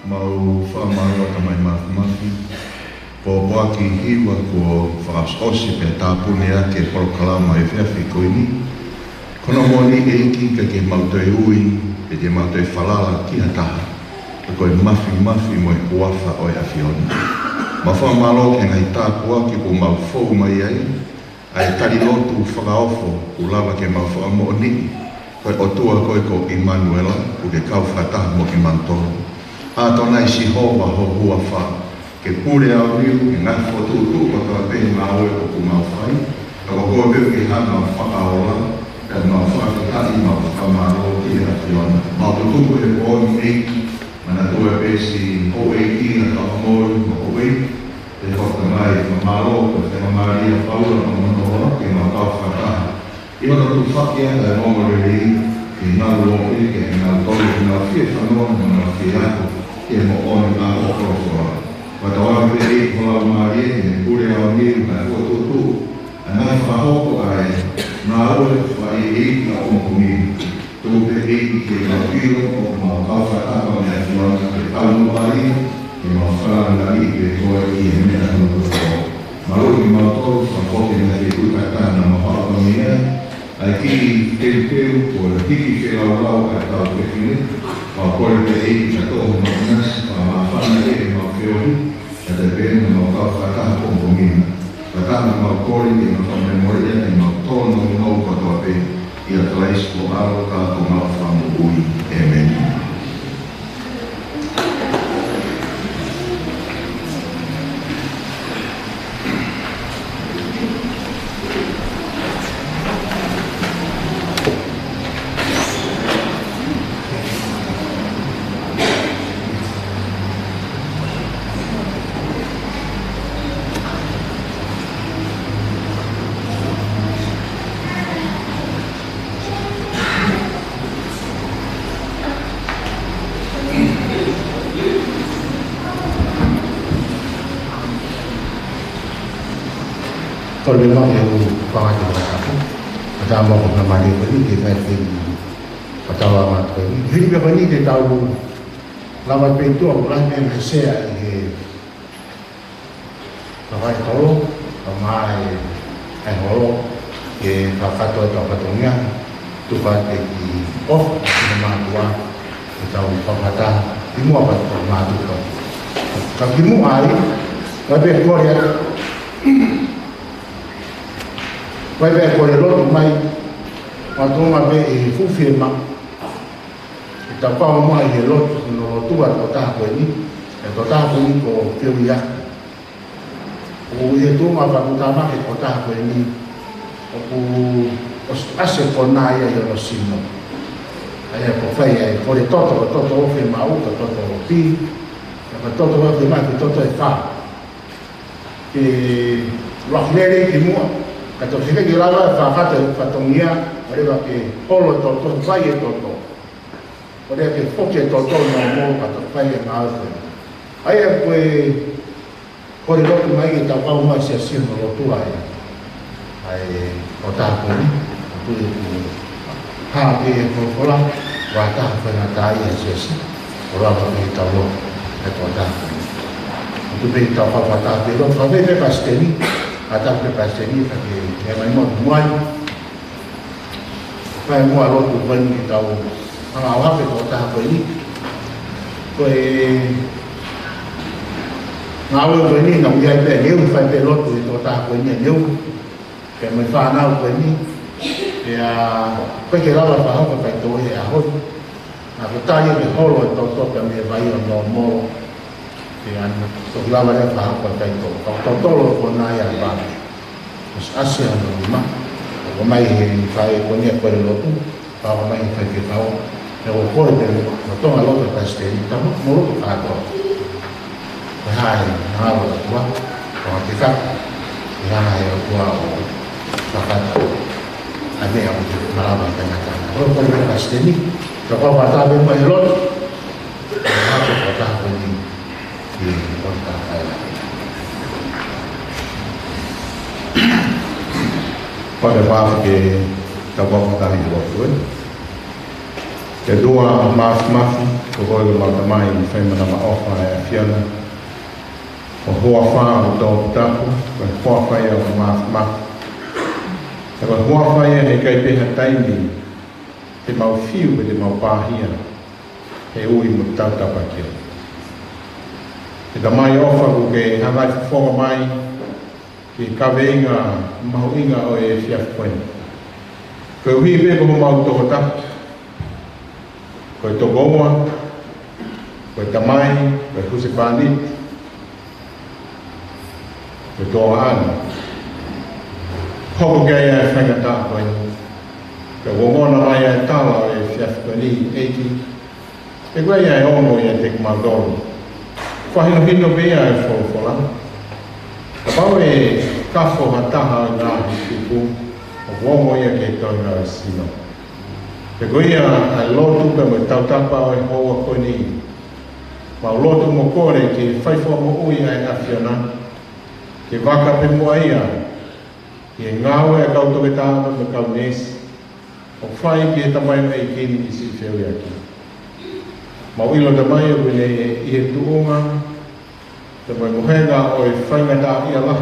Mau whaamaro ta mai mafi. Po poaki hiwa ko whaasosi pe tāpune ake porokalama e whiawhi koini. Kono moni e iki ka ke mautoi ui, pe te mautoi whalala ki hataha. Koe mafi mo e kuafa o e awhiona. Ma whaamaro ke ngai tāpua ki po mau fau mai ai, ai tari lotu whakaofo u lava ke mau whaamooni, koe o tua koe ko Immanuela, ku ke kau whataha mo ki mantoro. A tona i si hova ho hua wha, ke pure au riu, ke ngai whotutu, ko toa pehi mau e o ku mau whai, ka ko koe beu ke hana whakaola, ka mau whakatari mau whamaro ki e awhiona. Mau tutuku e pōni eiki, mana tua pesi ho eiki na kahamori mo o eiki, te whaka mai, mamaro, ko te mamaria paura no monohora, ke mau kau whakaha. Iwa ka tu whakia e ngomore rei, ke ngā luopi, ke ngā tolu, ke ngā whia whanua, ke ngā whia ako, ke mo oni ngā okorosoa. Wa ta wā pe e kola maria, ke pure au miru, ka kua tutu, a ngai whahoko ai, ngā ue wha e eiki a onko miru. Tu pe eiki ke ngā whiro, o mau kau whakaha, me a whiona, ke taunu maria, ke mau whananga i ke koe i e mea hana kua. Maruri ki mau tolu, whakote na ke kuikatana ma whaaka mea, ai ki teu ko le hiki ke lau ai tau pekine, ma kore te eiki ka toho ma nasi, ma whana e ma whiori, a te pēna ma kau whakaha kompomina. Whakaha ma kore ke ma whamemoria, e ma tono i mau katoa pe, i a tlais ko aro ka o ma whamu ui. Amen. Kalau memang yang pengajar aku, macam mau pernah mandi ini kita ini, macam lama ini. Jadi apa ini kita tahu lama pintu orang yang saya ini, apa itu, ramai, holo, ke kakak tua kakaknya, tu pada di nama tua, kita umpamatan, semua apa nama itu. Kalau semua hari, lebih kuat. Vai ver por lo mai quando uma vez e fu firma e tapava mai e lo no tua tota quindi e tota quindi ko teoria o e tu ma va mutama che tota quindi o asse ponai e lo simo ai po fai e por toto firma o toto pi e toto va firma che toto e fa e lo chlere che mua kato sika ki lava whakata whatongia rewa ke polo toto whai e toto rewa ke whoke toto no mo kato whai e ngāwhe ai e koe kore lotu mai ki tau kau mai sia sia no lotu ai o tāponi o tui ku haa ke e kokola wa taha whena tāi e sia sia o rawa ke tau lo e tō tāponi o tu pe tau whawhata pe lo whawhe pasteni atau prepasteni porque é mais muito vai muito a logo quando então a aula que toda foi na aula foi não ia bem eu faz peloto e toda foi eu que me fa na foi e a porque lá vai falar para então é a roda a batalha de rolo então também vai no mo dengan sebelah mana faham pada itu. Kalau tolong pun ayah bang, terus asyik ada rumah. Kalau mai fai punya pada lotu, kalau mai fai kita tahu, kalau kau itu betul kalau terpasti, kamu mulut kata, bahaya, hal tua, kalau kita, bahaya tua, bahkan ada yang malam tengah-tengah. Kalau kau terpasti ni, kalau kata memang lot, apa kata ini? Di kota Thailand. Pada waktu ke tabung tali waktu, Ke dua mafi, ko hoi le matamai i whaimana ma ofa e a whiana. O hoa whaa o tō tapu, ko hoa whaia o mafi. E ko hoa whaia he kai peha taimi, te mau fiu pe te mau pāhia, he ui mo tautapa kia. Te ta mai ofa ko ke hangai whonga mai, ki kawe inga, mahu inga o e whiaf koe. Ko hui pe ko mau tō tapu, koe togoa, koe tamai, koe kusipani, koe toa ana. Hoko kia ia e whaingata koe. Koe wongona mai e tala e whiaf koe ni eiki. E koe ia e ono ia te kumandoro. Whahino hino bea e wholofola. Ka pau e kafo hataha i ngā hikipu, o wongo ia ke toi ngā sino. Te goia ai lotu pe mo tautapa o e hoa koe ni. Ma o lotu mo kore ke whaifua mo ui ai awhiona. Ke waka pe mua ia. Ke ngāwe a kau toke tāma me kau nesi. O whai ke tamai mei kini i si whiau aki. Ma wilo tamai o wine i he tuunga. Te mai mohenga o e whaingata ia la.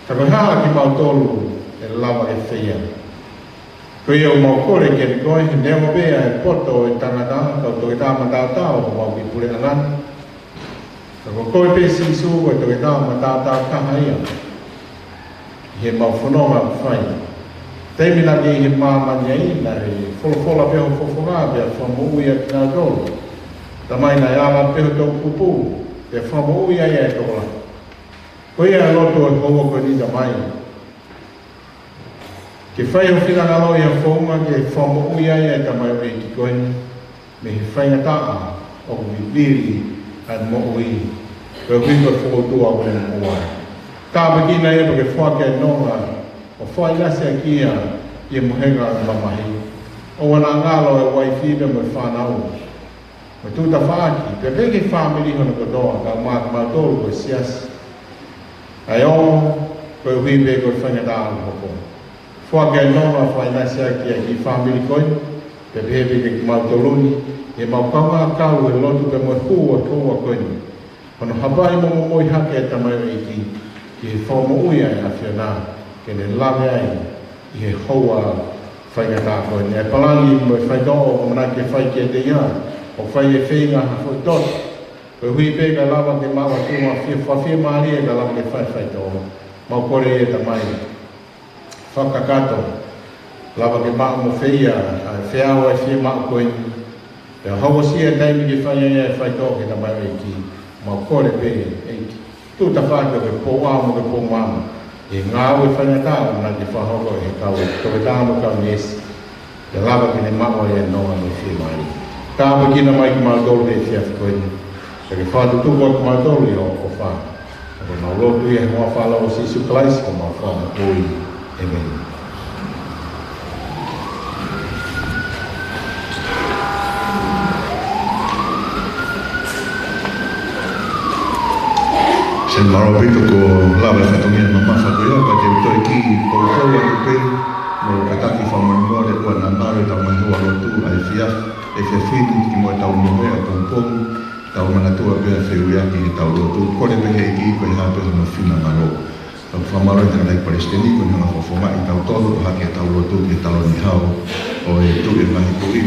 Ka koe haa ki mau tolu e lava e whia. Koe o mau kore ke ni koe, he neo bea e poto e tangata, kau toke tā matātau o mau ki pure anan. Ka koe pe sisu koe toke tā matātau kaha ia. He mau whanonga whai. Teimi naki he māmania i, na he wholofola peho whofonga, pia whamu ui a ki ngā tolu. Tamai na ala peho tau pupu, pia whamu ui a ia e tola. Koe a loto e hoa koe ni tamai. Ke whai o whina ngalo i a whaunga ke whamu ui ai e tamai o e ki koe me he whainga taa o viviri an mo ui. Koe whiko whokotua o e moai. Ka pakina e pa ke whake e nonga o whai nasi a kia i e mohenga an mamahi. O wana ngalo e wai whibe mo e whanau. Me tuta whaaki, pe peke whamiri hono kodoa ka mak mātolu koe sias. Ai o koe whibe koe whainga taa o moko. Whake nonga whai nasi a kia ki whamiri koe, pe pepe ke mautoluni, e maukaunga kau e lotu pe mo hua toa koe ni. Hono hapai mo moi hake e tamai o iki, ki he whomo uia e awhiona, ke ne lawe ai, i he hoa whaingata koe ni. E palangi mo e whaidoo o mana ke whai ke te ia, o whai e whinga hafo tot. Koe hui pe ka lawa ke mawa tunga, whawhia maari e ka lawa ke whai whaidoo. Mau kore e tamai. Whakakato, lava ke maa mo whia, a whiawa e whia maa koe ni. Pea hawa sia taimi ke whaia e whai tōke na mai eiki, mau kore pe eiki. Tūta whaka ke pō amo ke pō mama, e ngāwe whaia tāo na ke whahoko e kau, toke tāma kau nesi. Te lava ke ne maa e noa me whia mai. Tāma kina mai ki maa tōru e whia koe ni. Te ke whātu tuko ki maa tōru i o whā. Te mau lotu i he mua whala o sisu klaisi ko mau whāma koi. Amen. Se maro pito ko lawa whatongia na mawhakoia, pa te utoi ki poukoua tupe, no kataki whamanua le ua nambaro tau manua lotu ai fiaf, e whiawhini ki moe tau moe a pompong, tau manatua pia whiuiaki e tau lotu, kore pehe ki koe hape hono whina maro. Tau whamaro i tanga Palestini, koe hanga whawhonga i tau tolu, hake tau lotu, e talo ni hao, o e tu e mahi kui.